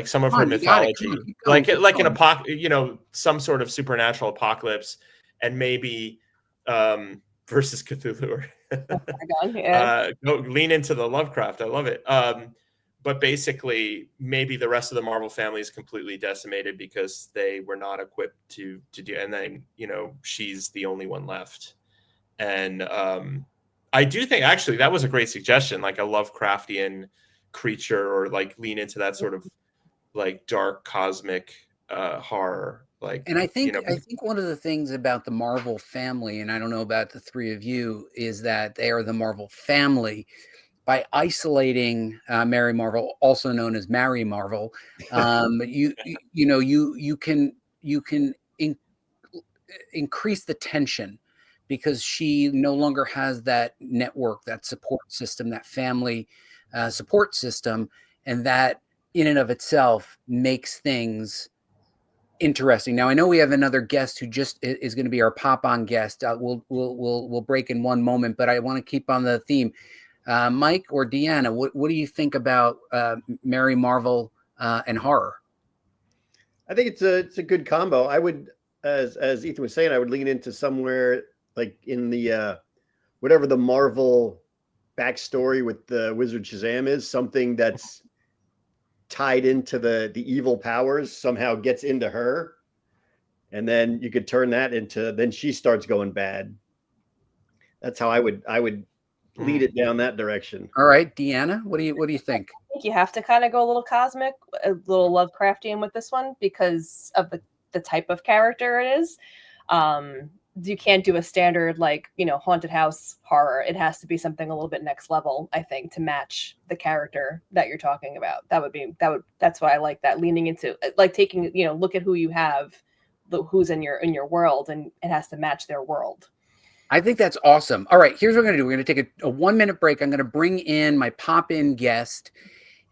some of her mythology, like an some sort of supernatural apocalypse, and maybe versus Cthulhu. Go lean into the Lovecraft. I love it. But basically, maybe the rest of the Marvel family is completely decimated because they were not equipped to do. And then she's the only one left. And I do think actually that was a great suggestion, like a Lovecraftian creature, or lean into that sort of dark cosmic horror. And I think one of the things about the Marvel family, and I don't know about the three of you, is that they are the Marvel family. By isolating Mary Marvel, also known as Mary Marvel, you can increase the tension, because she no longer has that network, that support system, that family support system, and that in and of itself makes things interesting. Now, I know we have another guest who just is going to be our pop-on guest. We'll break in one moment, but I want to keep on the theme. Mike or Deanna, what do you think about Mary Marvel and horror? I think it's a good combo. I would, as Ethan was saying, I would lean into somewhere like in the whatever the Marvel backstory with the Wizard Shazam is, something that's tied into the evil powers somehow gets into her, and then you could turn that into, then she starts going bad. That's how I would lead it down that direction. All right, Deanna, what do you think? I think you have to kind of go a little cosmic, a little Lovecraftian with this one because of the type of character it is. You can't do a standard haunted house horror. It has to be something a little bit next level, I think, to match the character that you're talking about. That's why I like that, leaning into taking, look at who you have, who's in your world, and it has to match their world. I think that's awesome. All right, here's what we're going to do. We're going to take a 1-minute break. I'm going to bring in my pop-in guest,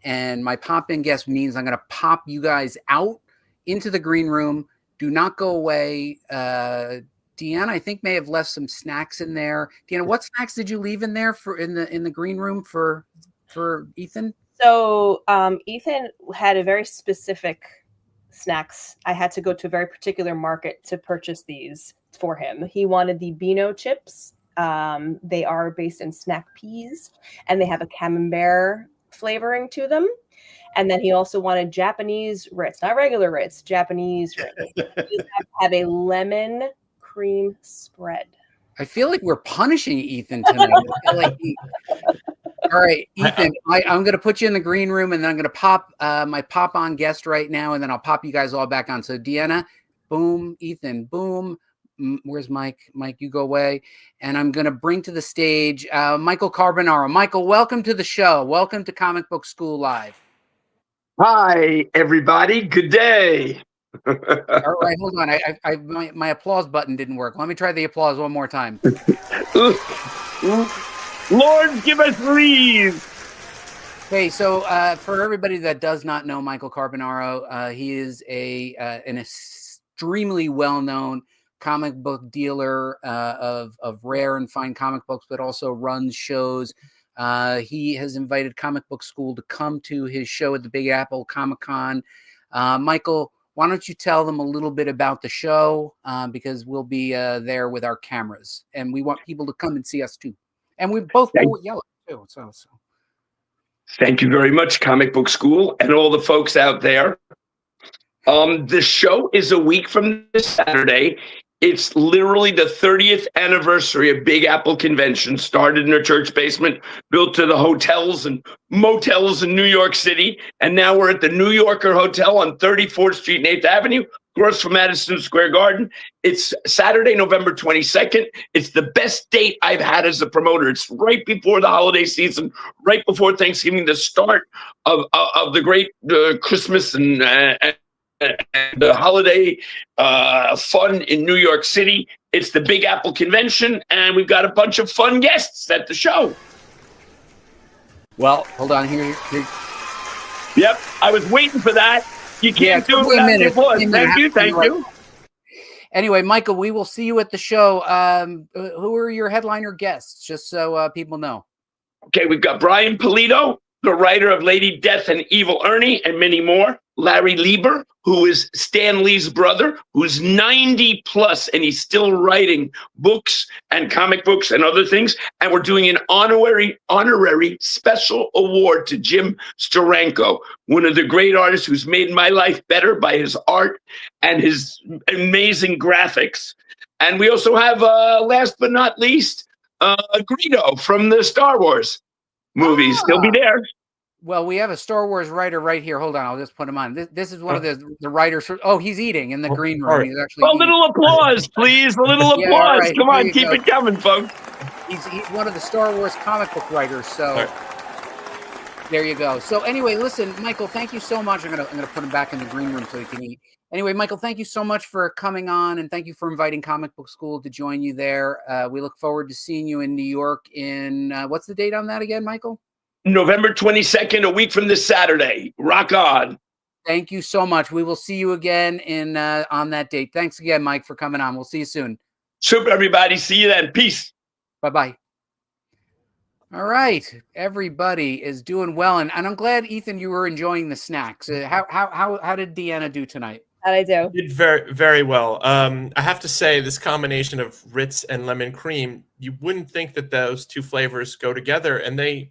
and my pop-in guest means I'm going to pop you guys out into the green room. Do not go away. Deanna, I think, may have left some snacks in there. Deanna, what snacks did you leave in there in the green room for Ethan? So Ethan had a very specific snacks. I had to go to a very particular market to purchase these for him. He wanted the Beano chips. They are based in snack peas, and they have a camembert flavoring to them. And then he also wanted Japanese Ritz, not regular Ritz, Japanese Ritz. These have a lemon cream spread. I feel like we're punishing Ethan tonight. All right, Ethan, I'm going to put you in the green room, and then I'm going to pop my pop-on guest right now, and then I'll pop you guys all back on. So Deanna, boom. Ethan, boom. Where's Mike? Mike, you go away. And I'm going to bring to the stage Michael Carbonaro. Michael, welcome to the show. Welcome to Comic Book School Live. Hi, everybody. Good day. All right, hold on. My applause button didn't work. Let me try the applause one more time. Lord, give us leave. Hey, so for everybody that does not know Michael Carbonaro, he is an extremely well-known comic book dealer of rare and fine comic books, but also runs shows. He has invited Comic Book School to come to his show at the Big Apple Comic-Con. Michael, why don't you tell them a little bit about the show, because we'll be there with our cameras, and we want people to come and see us too. And we both wore yellow too. So. Thank you very much, Comic Book School, and all the folks out there. The show is a week from this Saturday. It's literally the 30th anniversary of Big Apple Convention, started in a church basement, built to the hotels and motels in New York City. And now we're at the New Yorker Hotel on 34th Street and 8th Avenue, across from Madison Square Garden. It's Saturday, November 22nd. It's the best date I've had as a promoter. It's right before the holiday season, right before Thanksgiving, the start of the great Christmas and the holiday fun in New York City. It's the Big Apple Convention, and we've got a bunch of fun guests at the show. Well, hold on here. Yep, I was waiting for that. You can't do it without the applause. Thank you. Anyway, Michael, we will see you at the show. Who are your headliner guests, just so people know? Okay, we've got Brian Pulido, the writer of Lady Death and Evil Ernie and many more. Larry Lieber, who is Stan Lee's brother, who's 90 plus, and he's still writing books and comic books and other things. And we're doing an honorary special award to Jim Steranko, one of the great artists who's made my life better by his art and his amazing graphics. And we also have, last but not least, Greedo from the Star Wars movies. He'll be there. Well, we have a Star Wars writer right here. Hold on, I'll just put him on. This is one of the writers. Oh, he's eating in the green room. Right. He's actually a little applause, please. A little applause. Yeah, right. Come on, keep it coming, folks. He's one of the Star Wars comic book writers. So there you go. So anyway, listen, Michael, thank you so much. I'm gonna put him back in the green room so he can eat. Anyway, Michael, thank you so much for coming on, and thank you for inviting Comic Book School to join you there. We look forward to seeing you in New York in what's the date on that again, Michael? November 22nd, a week from this Saturday. Rock on. Thank you so much. We will see you again on that date. Thanks again, Mike, for coming on. We'll see you soon. Super, everybody. See you then. Peace. Bye-bye. All right. Everybody is doing well. And I'm glad, Ethan, you were enjoying the snacks. How did Deanna do tonight? How'd I do? Did very, very well. I have to say, this combination of Ritz and lemon cream, you wouldn't think that those two flavors go together, and they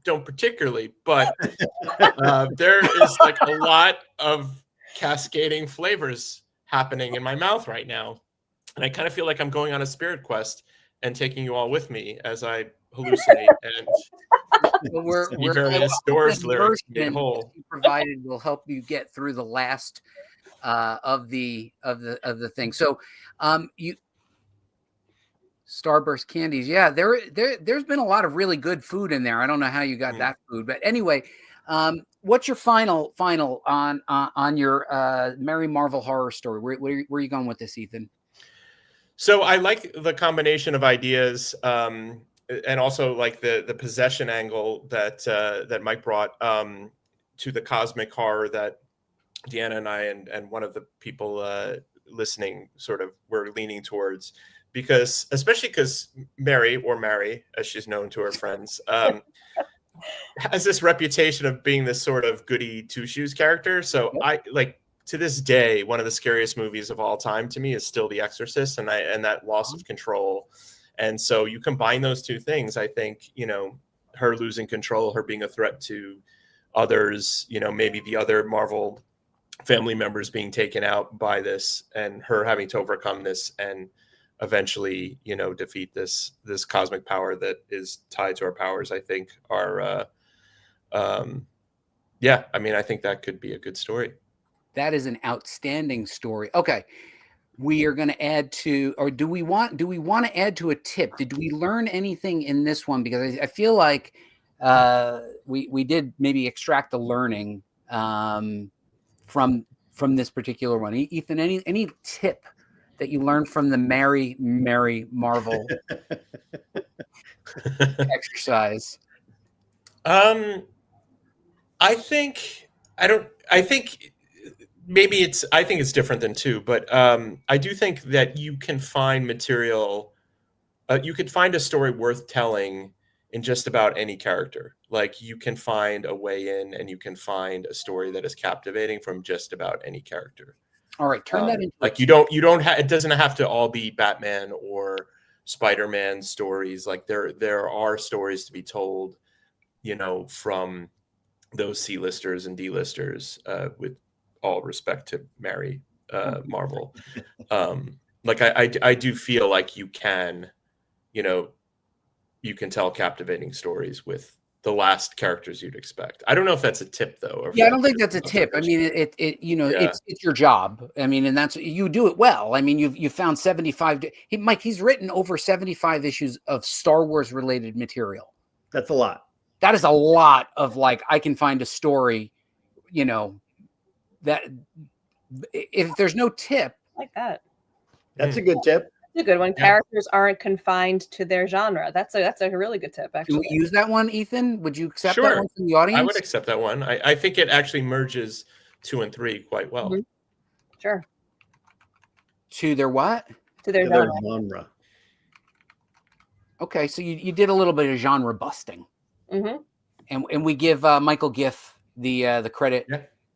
don't particularly, but there is like a lot of cascading flavors happening in my mouth right now. And I kind of feel like I'm going on a spirit quest and taking you all with me as I hallucinate and we're various Doors lyrics made whole. Provided will help you get through the last of the thing. So you Starburst candies. Yeah, there's been a lot of really good food in there. I don't know how you got that food, but anyway, what's your final on your Merry Marvel Horror Story? Where are you going with this, Ethan? So I like the combination of ideas, and also like the possession angle that Mike brought to the cosmic horror that Deanna and I and one of the people listening sort of were leaning towards. Especially because Mary, as she's known to her friends, has this reputation of being this sort of goody two-shoes character. So I like, to this day, one of the scariest movies of all time to me is still The Exorcist, and that loss of control. And so you combine those two things, I think, her losing control, her being a threat to others, maybe the other Marvel family members being taken out by this, and her having to overcome this and eventually, defeat this cosmic power that is tied to our powers, I think are, I think that could be a good story. That is an outstanding story. Okay. We are going to add to, or do we want to add to a tip? Did we learn anything in this one? Because I feel like we did maybe extract the learning from this particular one. Ethan, any tip that you learned from the Merry Marvel exercise? I think maybe I think it's different than 2, but I do think that you can find material. You could find a story worth telling in just about any character. Like you can find a way in, and you can find a story that is captivating from just about any character. All right, turn that into like you don't have, it doesn't have to all be Batman or Spider-Man stories. Like there are stories to be told, from those C-listers and D-listers, with all respect to Mary Marvel. Like I do feel like you can tell captivating stories with the last characters you'd expect. I don't know if that's a tip though. Or yeah, I don't think that's a tip. I mean, it's your job. I mean, and that's, you do it well. I mean, you found 75. Mike, he's written over 75 issues of Star Wars related material. That's a lot. That is a lot of, like, I can find a story, that if there's no tip. Like that. That's a good tip. That's a good one. Yeah. Characters aren't confined to their genre. That's a really good tip, actually. Can we use that one, Ethan? Would you accept Sure. that one from the audience? I would accept that one. I think it actually merges 2 and 3 quite well. Mm-hmm. Sure. To their what? To their genre. Okay, so you did a little bit of genre busting. Mm-hmm. And we give Michael Giff the credit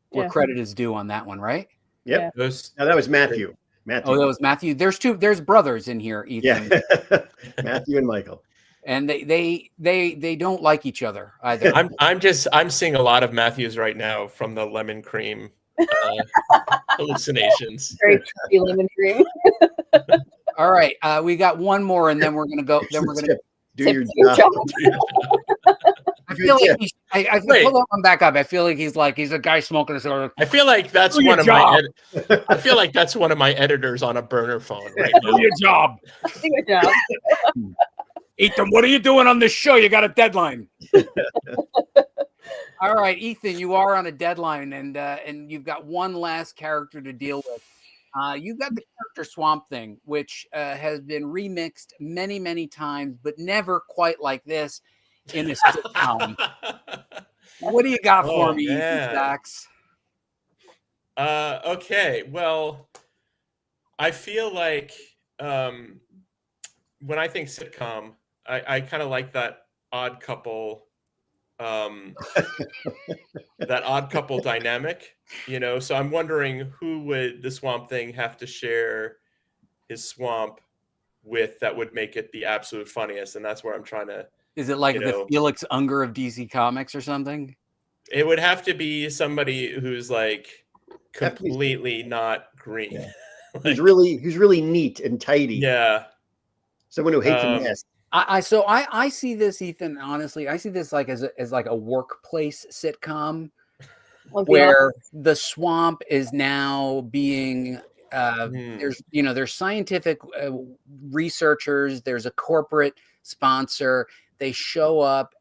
where credit is due on that one, right? Yep. Yeah. No, that was Matthew. Oh, that was Matthew. There's brothers in here, Ethan. Yeah. Matthew and Michael. And they don't like each other either. I'm seeing a lot of Matthews right now from the lemon cream hallucinations. Very trippy lemon cream. All right, we got one more, and then we're gonna go. Then we're gonna do your job. I feel like I pull that one back up. I feel like he's a guy smoking a cigarette. I feel like that's one of my. I feel like that's one of my editors on a burner phone right now. Do your job. Do your job. Ethan, what are you doing on this show? You got a deadline. All right, Ethan, you are on a deadline, and you've got one last character to deal with. You've got the character Swamp Thing, which has been remixed many, many times, but never quite like this in a sitcom. What do you got for me, Ethan Sachs? Okay, well, I feel like when I think sitcom, I kind of like that odd couple. That odd couple dynamic, so I'm wondering who would the Swamp Thing have to share his swamp with that would make it the absolute funniest, and that's where I'm trying to. Is it like the Felix Unger of DC Comics or something? It would have to be somebody who's like completely not green. Yeah. Like, who's really neat and tidy. Yeah. Someone who hates a mess. I see this, Ethan. Honestly, I see this like as like a workplace sitcom, where the swamp is now being there's scientific researchers, there's a corporate sponsor. They show up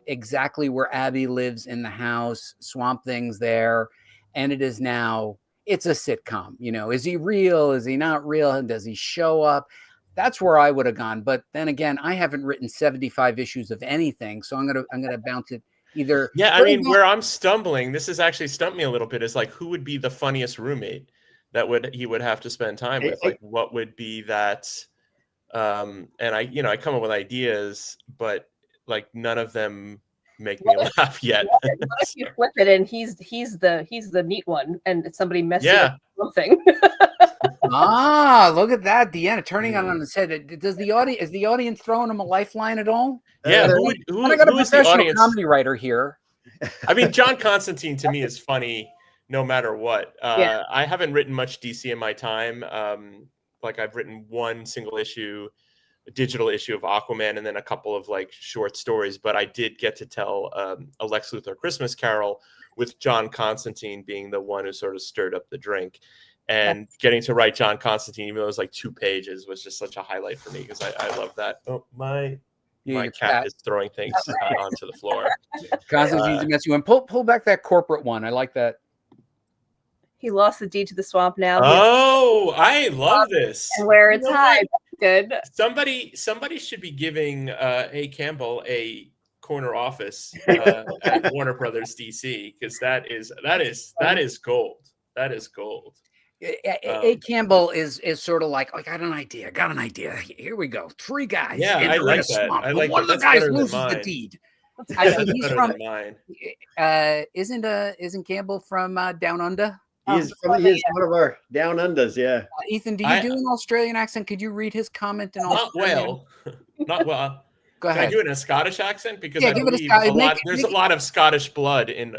exactly where Abby lives in the house. Swamp Thing's there, and it's a sitcom. Is he real? Is he not real? Does he show up? That's where I would have gone. But then again, I haven't written 75 issues of anything, so I'm gonna bounce it either. Yeah, I mean, where I'm stumbling, this has actually stumped me a little bit, is like, who would be the funniest roommate that he would have to spend time with? Like, what would be that? And I come up with ideas, but like none of them make me laugh yet. What if you flip it and he's the neat one, and it's somebody messing up something? Look at that, Deanna turning on his head. Is the audience throwing him a lifeline at all? Yeah, I got a professional comedy writer here. I mean, John Constantine to me is funny no matter what. I haven't written much DC in my time. Like I've written one single issue, a digital issue of Aquaman, and then a couple of like short stories. But I did get to tell a Lex Luthor Christmas Carol with John Constantine being the one who sort of stirred up the drink. And getting to write John Constantine, even though it was like 2 pages, was just such a highlight for me because I love that. Oh, my cat is throwing things onto the floor. Constantine's a mess. You and pull back that corporate one. I like that. He lost the deed to the swamp now. Oh, I love this. And where it's high. Good. Somebody should be giving A. Campbell a corner office at Warner Brothers DC, because that is gold. That is gold. A Campbell is sort of like, I got an idea. Here we go. 3 guys. Yeah, and I they're in a like that. swamp, I but like one of that. the That's guys better than loses the mine. deed. I think he's Better from. than mine. Isn't Campbell from Down Under? He is one of our down unders. Yeah. Ethan, do you do an Australian accent? Could you read his comment in Not Australian? well. Not well. Go Can ahead. I do it in a Scottish accent? Because Yeah, I give it a believe Scottish. there's a lot of Scottish blood in.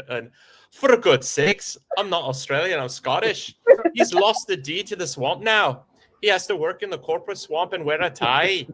For good sakes, I'm not Australian. I'm Scottish. He's lost the deed to the swamp now. He has to work in the corporate swamp and wear a tie.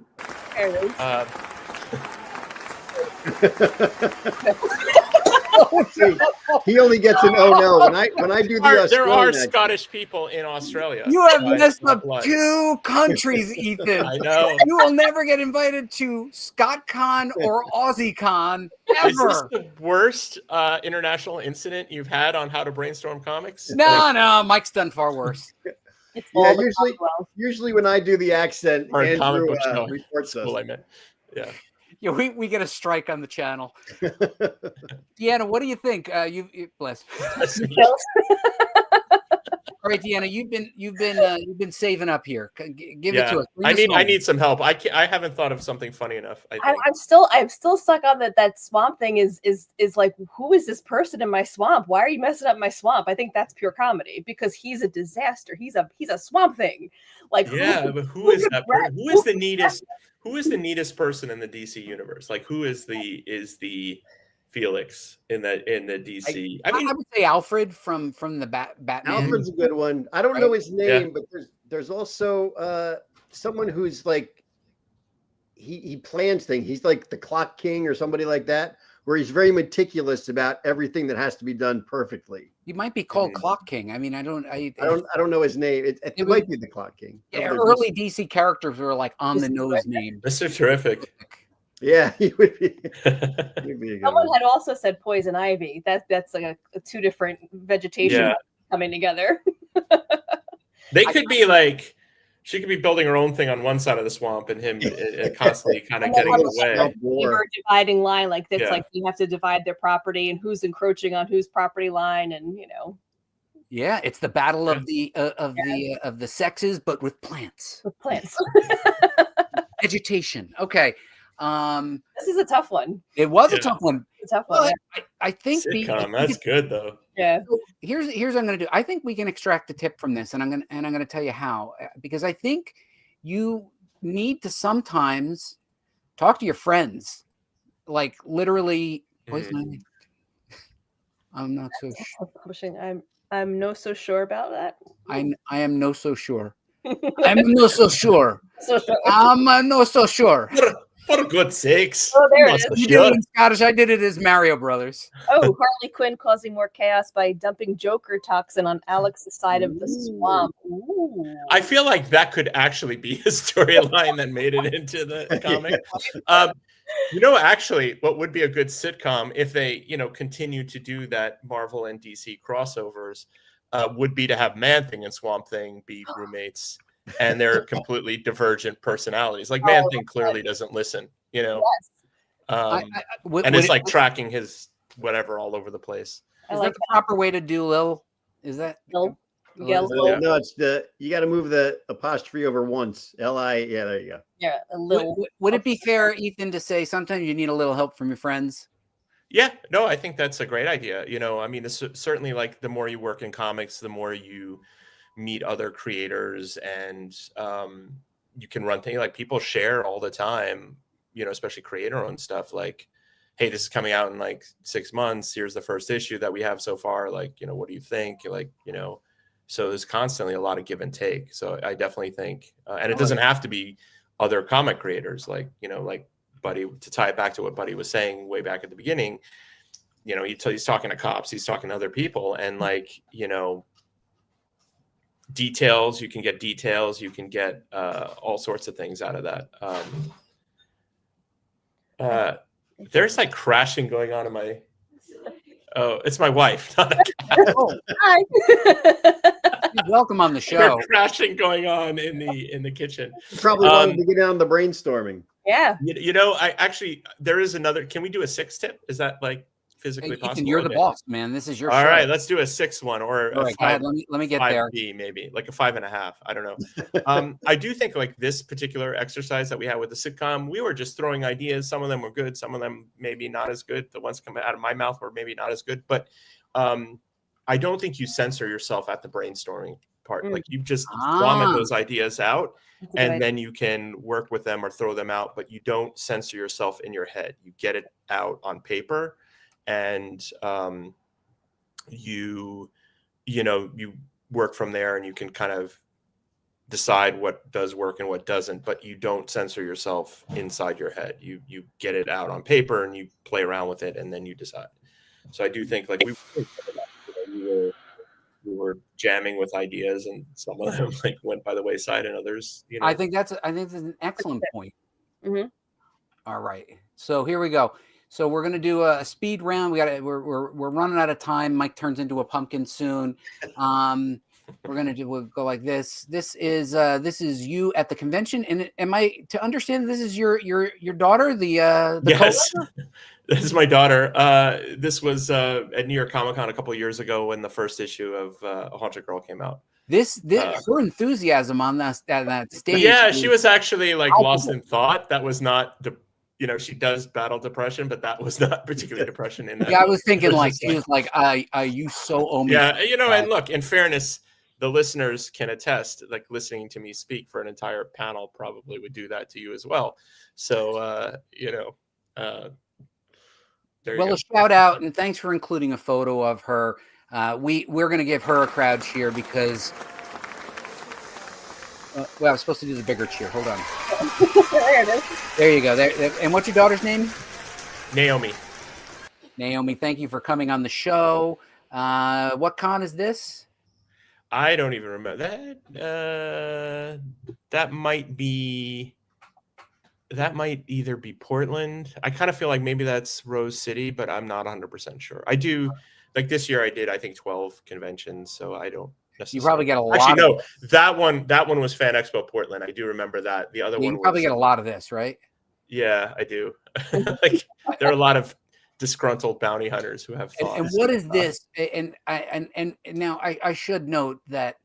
He only gets an oh no. When I do the There Australian are accent, Scottish people in Australia. You have By messed up blood. 2 countries, Ethan. I know. You will never get invited to ScotCon or AussieCon Is this ever. the worst international incident you've had on How to Brainstorm Comics? No, Mike's done far worse. yeah, usually when I do the accent, Or a comic Andrew book show. reports us. Cool, I meant. Yeah. Yeah, we get a strike on the channel. Deanna, what do you think? You bless. All right, Deanna, you've been saving up here. Give it to us. I need some help. I haven't thought of something funny enough. I think. I'm still stuck on that swamp thing is like, who is this person in my swamp? Why are you messing up my swamp? I think that's pure comedy because he's a disaster. He's a swamp thing. Like, but who is that person? Who is the neatest? Who is the neatest person in the DC universe? Like, who is the Felix in the DC? I would say Alfred from the Batman. Alfred's a good one. I don't know his name, but there's also someone who's like he plans things. He's like the Clock King or somebody like that, where he's very meticulous about everything that has to be done perfectly. He might be called Clock King. I mean, I don't know his name. It might be the Clock King. Yeah, early DC characters were like on the nose name. Mr. Terrific. Yeah, he would be. He'd be a good Someone one. had also said poison ivy. That's like a 2 different vegetation coming together. They could be like, she could be building her own thing on one side of the swamp, and him constantly kind of getting in the way. Dividing line, like that's like you have to divide their property and who's encroaching on whose property line, and Yeah, it's the battle of the sexes, but with plants. With plants. Vegetation. Okay. This is a tough one. It was a tough one. It's a tough one. I think sitcom, that's good though. Yeah. Here's what I'm gonna do. I think we can extract the tip from this, and I'm gonna tell you how, because I think you need to sometimes talk to your friends, like literally. I'm not so sure. Publishing. I'm no so sure about that. I am no so sure. I'm no so sure. I'm no so sure. For good sakes. Oh, there it is. You did it in Scottish. I did it as Mario Brothers. Oh, Harley Quinn causing more chaos by dumping Joker toxin on Alex's side of the swamp. Ooh. I feel like that could actually be a storyline that made it into the comic. Actually, what would be a good sitcom if they, continue to do that Marvel and DC crossovers would be to have Man-Thing and Swamp Thing be roommates. And they're completely divergent personalities. Like Man-Thing clearly doesn't listen, Yes. And it's like tracking his whatever all over the place. Is that the proper way to do Lil? Is that Lil? No, it's you got to move the apostrophe over once. L-I. Yeah, there you go. Yeah, a little. Would it be fair, Ethan, to say sometimes you need a little help from your friends? Yeah, no, I think that's a great idea. I mean, it's certainly like the more you work in comics, the more you meet other creators, and you can run things like people share all the time, especially creator-owned stuff. Like, hey, this is coming out in like 6 months. Here's the first issue that we have so far. Like, what do you think? Like, so there's constantly a lot of give and take. So I definitely think, and it doesn't have to be other comic creators, like, like Buddy, to tie it back to what Buddy was saying way back at the beginning, he's talking to cops, he's talking to other people, and like, details, you can get all sorts of things out of that. There's like crashing going on in my it's my wife, not a cat. Hi. Welcome on the show. Crashing going on in the kitchen. You probably wanted to get on the brainstorming. Yeah. You know, I actually there is another. Can we do a 6 tip? Is that like physically Hey, Ethan, possible? you're the Okay. boss, man. This is your All show. right, let's do a 6 one or All a right, go 5. ahead. Let me get there. 5B maybe, like a 5.5. I don't know. I do think like this particular exercise that we had with the sitcom, we were just throwing ideas. Some of them were good, some of them maybe not as good. The ones coming out of my mouth were maybe not as good, but I don't think you censor yourself at the brainstorming part. Like you just vomit those ideas out, and then you can work with them or throw them out, but you don't censor yourself in your head. You get it out on paper, and you work from there, and you can kind of decide what does work and what doesn't, but you don't censor yourself inside your head. You get it out on paper and you play around with it, and then you decide. So I do think like we were jamming with ideas, and some of them like went by the wayside, and others, I think that's an excellent point. Mm-hmm. All right, so here we go. So we're gonna do a speed round. We're running out of time. Mike turns into a pumpkin soon. We'll go like this. This is you at the convention, and am I to understand this is your daughter, the yes. This is my daughter. This was at New York Comic Con a couple of years ago when the first issue of A Haunted Girl came out. This her enthusiasm on that stage. Yeah, she was actually like lost in thought. That was not she does battle depression, but that was not particularly depression in that. Yeah, I was thinking like she was like, you so owe me. Yeah, and look, in fairness, the listeners can attest, like listening to me speak for an entire panel probably would do that to you as well. So there you go. A shout out and thanks for including a photo of her. We're going to give her a crowd cheer because I was supposed to do the bigger cheer. Hold on. There it is. There you go. There. And what's your daughter's name? Naomi. Naomi, thank you for coming on the show. What con is this? I don't even remember that. That might either be Portland. I kind of feel like maybe that's Rose City, but I'm not 100% sure. I do like this year I did I think 12 conventions, so I don't necessarily. You probably get a lot. Actually, no, that one was Fan Expo Portland. I do remember that. The other one you probably get a lot of this, right? Yeah, I do. Like there are a lot of disgruntled bounty hunters who have thoughts. And what is this? And now I should note that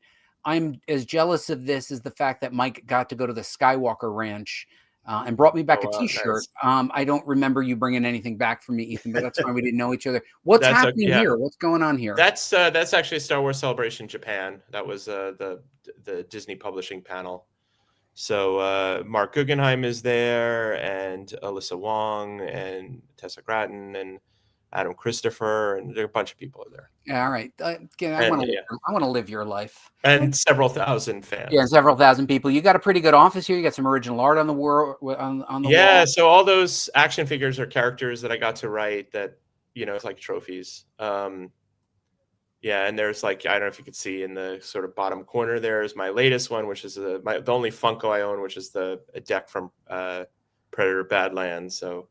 I'm as jealous of this as the fact that Mike got to go to the Skywalker Ranch and brought me back a T-shirt. Nice. I don't remember you bringing anything back for me, Ethan, but that's fine. We didn't know each other. What's happening here? What's going on here? That's actually a Star Wars Celebration Japan. That was the Disney publishing panel. So Mark Guggenheim is there, and Alyssa Wong, and Tessa Gratton, and Adam Christopher, and there are a bunch of people there. Yeah, all right. I want to live your life. And several thousand fans. Yeah, several thousand people. You got a pretty good office here. You got some original art on the wall. Yeah, so all those action figures are characters that I got to write that, it's like trophies. Yeah, and there's like, I don't know if you could see in the sort of bottom corner, there's my latest one, which is the only Funko I own, which is a deck from Predator Badlands. So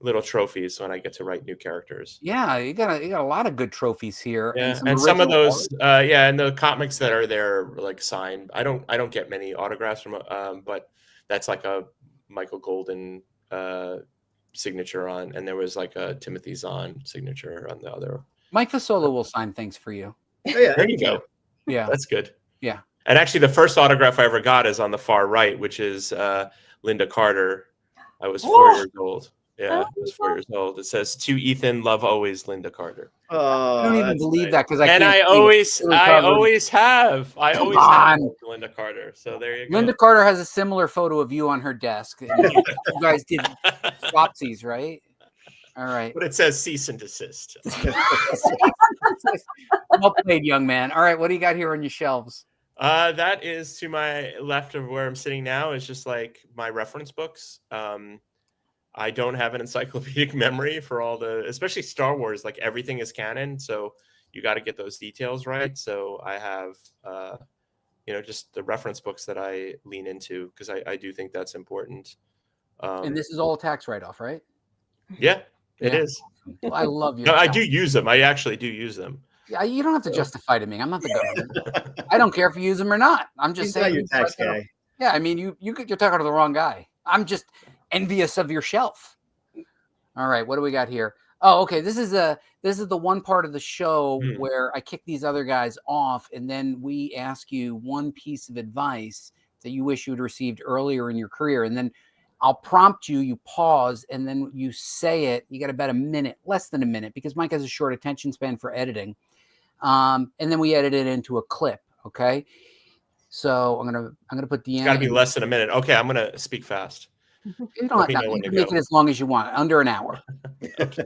little trophies when I get to write new characters. Yeah, you got a lot of good trophies here. Yeah, and some of those, and the comics that are there are like signed. I don't get many autographs from, but that's like a Michael Golden signature on, and there was like a Timothy Zahn signature on the other. Mike Fasolo will sign things for you. Oh, yeah, there you go. Yeah, that's good. Yeah, and actually, the first autograph I ever got is on the far right, which is Linda Carter. I was 4 years old. Yeah, I was 4 years old. It says, "To Ethan, love always, Linda Carter." I don't even believe that because I always have Linda Carter. So there you go. Linda Carter has a similar photo of you on her desk. You guys did swapsies, right? All right. But it says cease and desist. Well played, young man. All right, what do you got here on your shelves? That is to my left of where I'm sitting now. Is just like my reference books. I don't have an encyclopedic memory for all especially Star Wars. Like everything is canon, so you got to get those details right. So I have, just the reference books that I lean into because I do think that's important. And this is all a tax write-off, right? Yeah. It is. Well, I love you. No, I do use them. I actually do use them. Yeah, you don't have to justify to me. I'm not the government. I don't care if you use them or not. I'm just saying. Not your tax guy. Yeah, I mean, you're talking to the wrong guy. I'm just envious of your shelf. All right, what do we got here? Oh, okay. This is the one part of the show where I kick these other guys off, and then we ask you one piece of advice that you wish you had received earlier in your career, and then I'll prompt you. You pause, and then you say it. You got about a minute, less than a minute, because Mike has a short attention span for editing. And then we edit it into a clip. Okay. So I'm gonna put Deanna. It's got to be less than a minute. Okay, I'm gonna speak fast. You don't have to make it as long as you want, under an hour. Okay.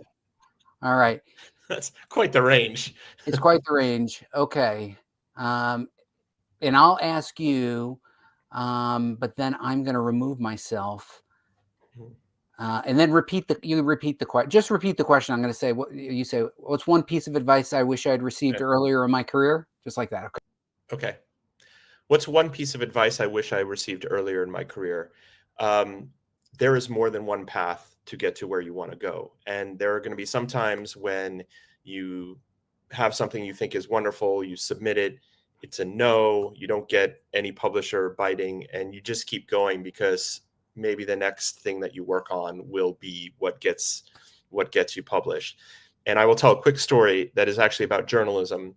All right. That's quite the range. It's quite the range. Okay. And I'll ask you, but then I'm going to remove myself. And then repeat the question. Just repeat the question. I'm going to say what you say. What's one piece of advice I wish I had received earlier in my career? Just like that. Okay. Okay. What's one piece of advice I wish I received earlier in my career? There is more than one path to get to where you want to go. And there are going to be some times when you have something you think is wonderful, you submit it, it's a no, you don't get any publisher biting, and you just keep going because maybe the next thing that you work on will be what gets you published. And I will tell a quick story that is actually about journalism.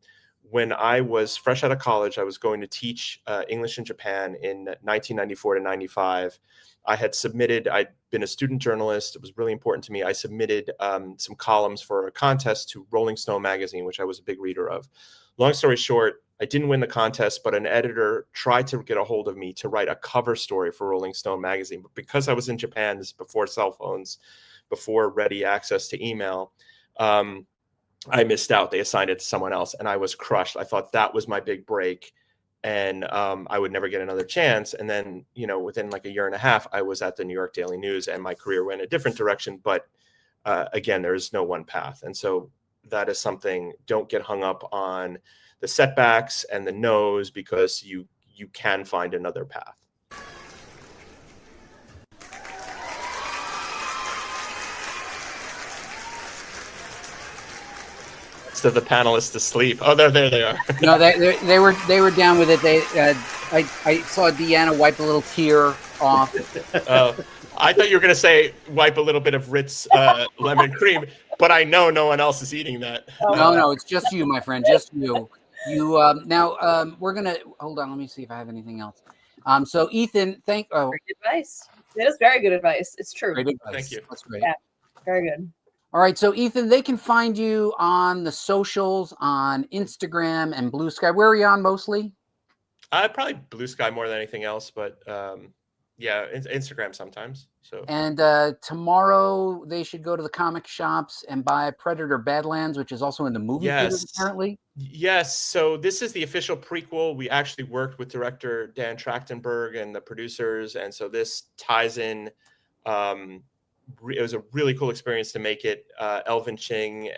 When I was fresh out of college, I was going to teach English in Japan in 1994 to 95. I'd been a student journalist. It was really important to me. I submitted some columns for a contest to Rolling Stone magazine, which I was a big reader of. Long story short, I didn't win the contest, but an editor tried to get a hold of me to write a cover story for Rolling Stone magazine. But because I was in Japan, this is before cell phones, before ready access to email, I missed out. They assigned it to someone else, and I was crushed. I thought that was my big break, and I would never get another chance. And then, within like a year and a half, I was at the New York Daily News, and my career went a different direction. But again, there is no one path. And so that is something, don't get hung up on the setbacks and the no's, because you can find another path. So the panelists asleep. Oh, there they are. No, they were down with it. I saw Deanna wipe a little tear off. I thought you were going to say wipe a little bit of Ritz lemon cream, but I know no one else is eating that. No, it's just you, my friend, just you. Now we're gonna hold on. Let me see if I have anything else. So Ethan, Great advice. It is very good advice. It's true. Great advice. Thank you. That's great. Yeah, very good. All right, so Ethan, they can find you on the socials, on Instagram and Blue Sky. Where are you on mostly? Probably Blue Sky more than anything else, but yeah, Instagram sometimes. So. And tomorrow they should go to the comic shops and buy Predator Badlands, which is also in the movie theaters apparently. Yes. So this is the official prequel. We actually worked with director Dan Trachtenberg and the producers, and so this ties in. It was a really cool experience to make it. Elvin Ching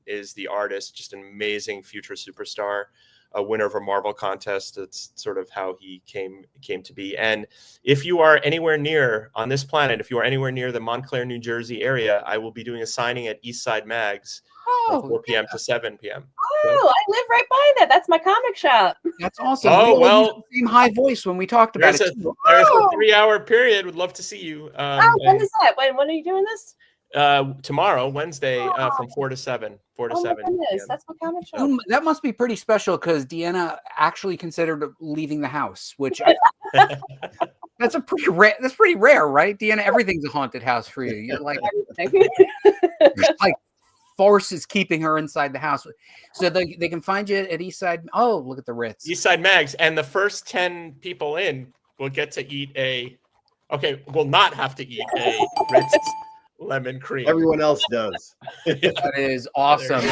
is the artist, just an amazing future superstar, a winner of a Marvel contest. That's sort of how he came to be. And if you are anywhere near on this planet, if you are anywhere near the Montclair, New Jersey area, I will be doing a signing at East Side Mags from 4 p.m. to 7 p.m. Oh, I live right by that. That's my comic shop. That's awesome. Oh, well, same high voice when we talked about it. There's a 3-hour period. Would love to see you. When is that? When are you doing this? Tomorrow, Wednesday, from 4 to 7. 4 to 7. My goodness, that's my comic shop. That must be pretty special because Deanna actually considered leaving the house, which that's pretty rare, right? Deanna, everything's a haunted house for you. You're like, like force is keeping her inside the house. So they can find you at East Side. Oh, look at the Ritz. East Side Mags. And the first 10 people in will get to eat will not have to eat a Ritz lemon cream. Everyone else does. That is awesome.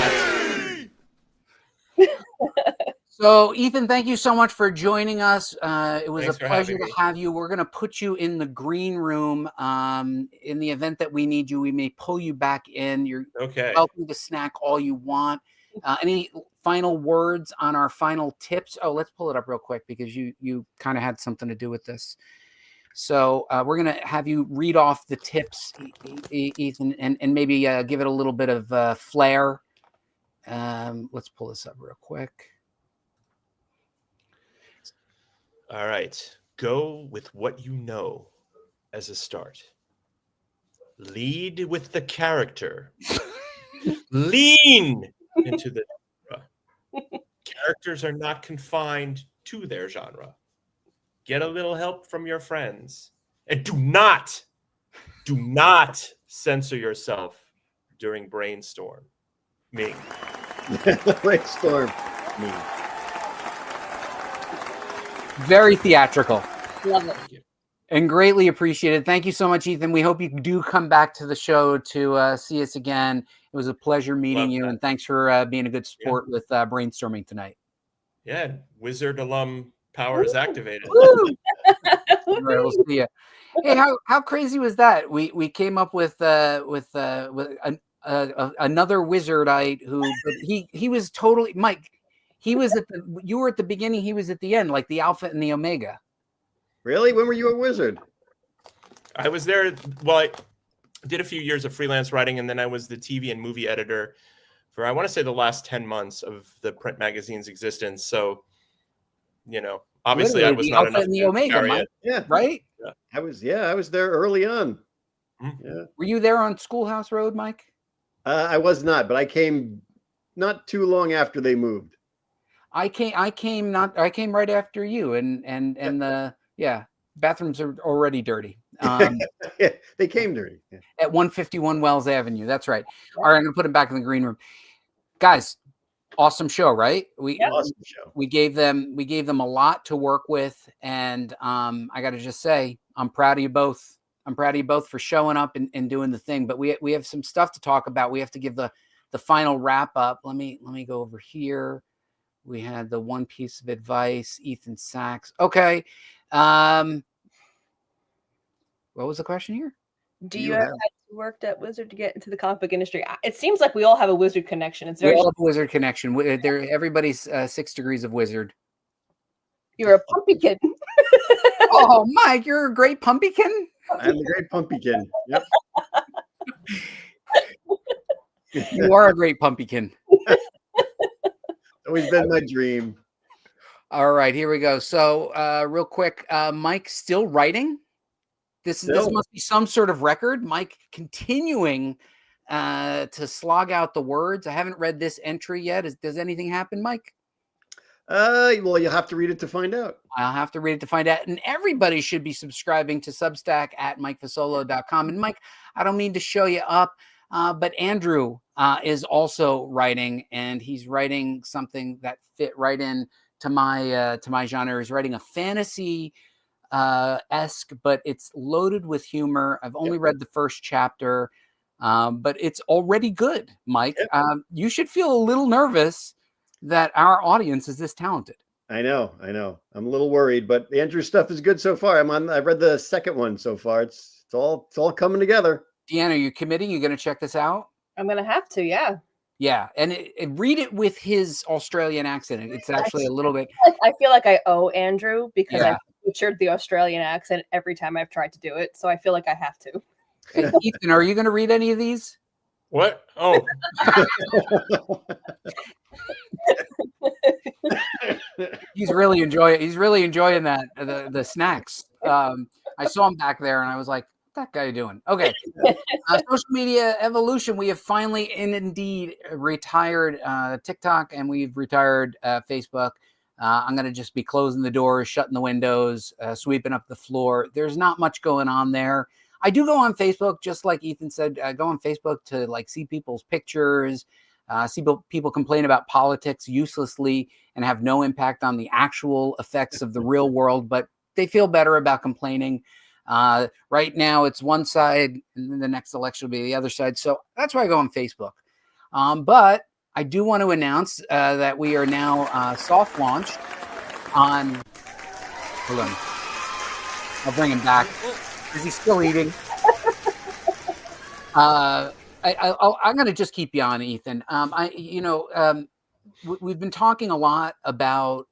So, Ethan, thank you so much for joining us. It was a pleasure to have you. We're going to put you in the green room. In the event that we need you, we may pull you back in. You're welcome to snack all you want. Any final words on our final tips? Oh, let's pull it up real quick because you kind of had something to do with this. So we're going to have you read off the tips, Ethan, and maybe give it a little bit of flair. Let's pull this up real quick. All right. Go with what you know as a start. Lead with the character. Lean into the genre. Characters are not confined to their genre. Get a little help from your friends. And do not censor yourself during brainstorm. Brainstorm. Me. Very theatrical Love it. and greatly appreciated. Thank you so much, Ethan. We hope you do come back to the show to see us again. It was a pleasure meeting Love you, that. and thanks for being a good sport with brainstorming tonight. Yeah, Wizard alum power is activated. All right, we'll see you. Hey, how crazy was that? We came up with another wizardite who, but he was totally Mike. He was you were at the beginning. He was at the end, like the alpha and the omega. Really? When were you a wizard? I was there. Well, I did a few years of freelance writing, and then I was the TV and movie editor for, I want to say, the last 10 months of the print magazine's existence. So, obviously, Literally, I was the not alpha enough and the to omega, carry Mike. it. Yeah. Right? I was there early on. Mm-hmm. Yeah. Were you there on Schoolhouse Road, Mike? I was not, but I came not too long after they moved. I came right after you, and the bathrooms are already dirty. Yeah, they came dirty. Yeah. At 151 Wells Avenue. That's right. All right, I'm gonna put him back in the green room. Guys, awesome show, right? Awesome show. We gave them a lot to work with, and I got to just say, I'm proud of you both. I'm proud of you both for showing up and doing the thing. But we have some stuff to talk about. We have to give the final wrap up. Let me go over here. We had the one piece of advice, Ethan Sachs. Okay. What was the question here? Do you ever have worked at Wizard to get into the comic book industry? It seems like we all have a Wizard connection. It's We very. all have a wizard connection. Everybody's 6 degrees of wizard. You're a pumpkin. Oh, Mike, you're a great pumpkin. I'm the great pumpkin. Yep. You are a great pumpkin. Always been my dream. All right, here we go. So, real quick, Mike still writing. This must be some sort of record. Mike continuing to slog out the words. I haven't read this entry yet. Does anything happen, Mike? Well, you'll have to read it to find out. I'll have to read it to find out. And everybody should be subscribing to Substack at MikeFasolo.com. And Mike, I don't mean to show you up, but Andrew is also writing, and he's writing something that fit right in to my genre. He's writing a fantasy esque, but it's loaded with humor. I've only read the first chapter, but it's already good, Mike. You should feel a little nervous that our audience is this talented. I know. I'm a little worried, but Andrew's stuff is good so far. I've read the second one so far. It's all coming together. Deanna, are you committing? You going to check this out? I'm gonna have to, yeah. Yeah, and read it with his Australian accent. It's actually a little bit. I feel like I owe Andrew because Yeah. I butchered the Australian accent every time I've tried to do it, so I feel like I have to. Hey, Ethan, are you going to read any of these? What? Oh, He's really enjoying that the snacks. I saw him back there, and I was like, "What that guy doing?" Okay. Social media evolution. We have finally and indeed retired TikTok, and we've retired Facebook. I'm going to just be closing the doors, shutting the windows, sweeping up the floor. There's not much going on there. I do go on Facebook, just like Ethan said. I go on Facebook to see people's pictures, see people complain about politics uselessly and have no impact on the actual effects of the real world, but they feel better about complaining. Right now, it's one side, and then the next election will be the other side. So that's why I go on Facebook. But I do want to announce that we are now soft launched on. Hold on, I'll bring him back. Is he still eating? I'm going to just keep you on, Ethan. We've been talking a lot about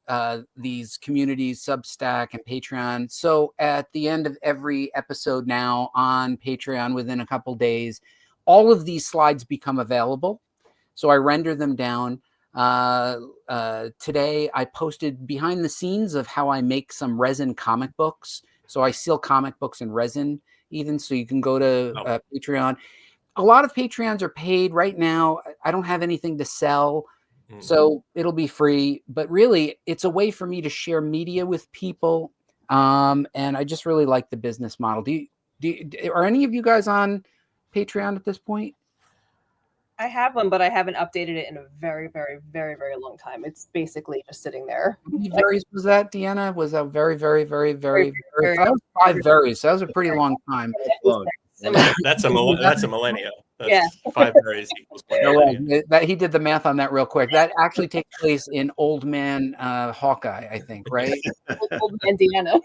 these communities, Substack and Patreon. So at the end of every episode now on Patreon, within a couple days, all of these slides become available. So I render them down. Today, I posted behind the scenes of how I make some resin comic books. So I seal comic books in resin Ethan, so you can go to Oh. Patreon. A lot of Patreons are paid right now. I don't have anything to sell, so it'll be free. But really, it's a way for me to share media with people, and I just really like the business model. Are any of you guys on Patreon at this point? I have one, but I haven't updated it in a very, very, very, very long time. It's basically just sitting there. How many varies was that, Deanna? Was that very, very, very, very, Very, that was 5 varies. So that was a pretty long time. Long. That's a millennia. That's Yeah. 5 berries equals 1 No way. millennia. That he did the math on that real quick. That actually takes place in Old Man Hawkeye, I think, right? Old man Deanna.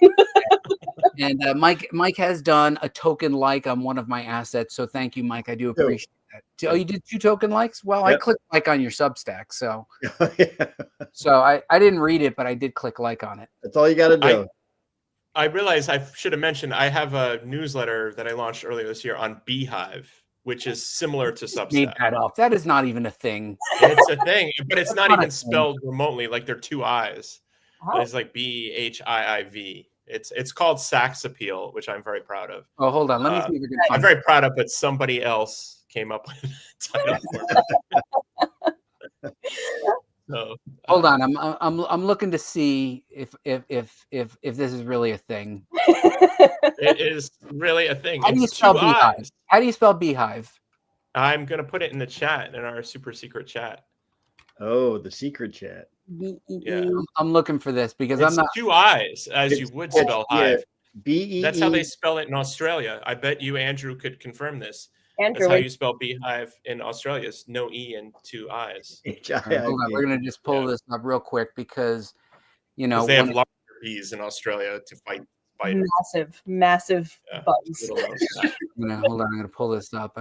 And Mike has done a token like on one of my assets, so thank you, Mike. I do appreciate that. Oh, you did 2 token likes? Well, I Yep. clicked like on your Substack, so Yeah. I didn't read it, but I did click like on it. That's all you got to do. I realized I should have mentioned I have a newsletter that I launched earlier this year on Beehive, which is similar to Made Substack. that up. That is not even a thing. It's a thing, but it's not not a even thing. spelled remotely. Like they're 2 I's. Oh. It's like BHIIV. It's called Sax Appeal, which I'm very proud of. Oh, hold on. Let me see if we can I'm find very proud of, but somebody else came up with the title for me. So, Hold on. I'm looking to see if this is really a thing. it is really a thing. How do you It's 2 spell beehive? I's. How do you spell beehive? I'm gonna put it in the chat, in our super secret chat. Oh, the secret chat. Yeah. I'm looking for this because It's I'm not. 2 I's, as you It's- would yeah, spell hive. BEE. That's how they spell it in Australia. I bet you Andrew could confirm this. Andrew, That's how you spell beehive in Australia. It's no E and 2 I's. All right, hold on. We're gonna just pull this up real quick because Because they have larger bees in Australia to fight spiders. massive Yeah, bugs. little ones. hold on. I'm gonna pull this up.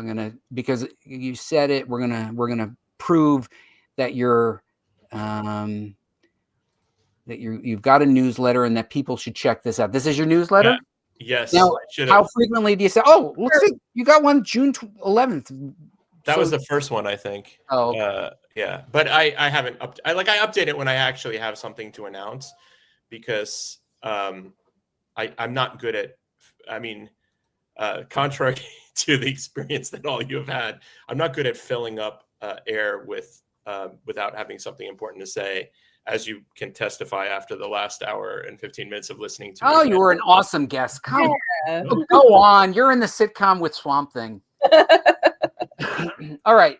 Because you said it. We're gonna prove that you've got a newsletter and that people should check this out. This is your newsletter. Yeah. Yes. Now, should how have. frequently do you say? Oh, looks like you got one June 11th. That was the first one, I think. Oh, okay. Yeah, but I haven't I update it when I actually have something to announce, because I'm not good at. I mean, contrary to the experience that all you have had, I'm not good at filling up air with without having something important to say, as you can testify after the last hour and 15 minutes of listening to. Oh, me. you were an awesome guest. Come Yeah. go on. You're in the sitcom with Swamp Thing. All right.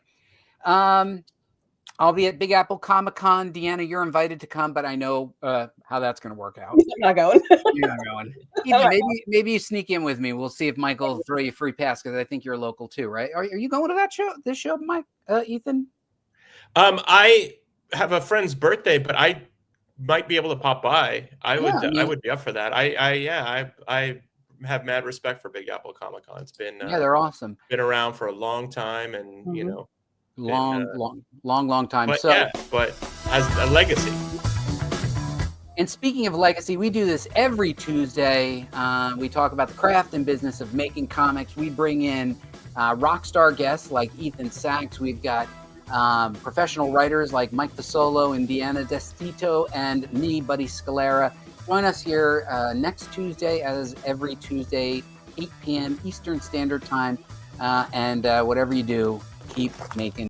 I'll be at Big Apple Comic-Con. Deanna, you're invited to come, but I know how that's going to work out. I'm not going. You're not going. Ethan, maybe you sneak in with me. We'll see if Michael will throw you a free pass, because I think you're local too, right? Are you going to that show? This show, Mike? Ethan? I have a friend's birthday, but I might be able to pop by. I would be up for that. I have mad respect for Big Apple Comic Con. It's been they're awesome. Been around for a long time, and you know, long time. But So, but as a legacy. And speaking of legacy, we do this every Tuesday. We talk about the craft and business of making comics. We bring in rock star guests like Ethan Sachs. We've got professional writers like Mike Fasolo and Deanna Destito, and me, Buddy Scalera. Join us here next Tuesday, as every Tuesday, 8 p.m. Eastern Standard Time. And whatever you do, keep making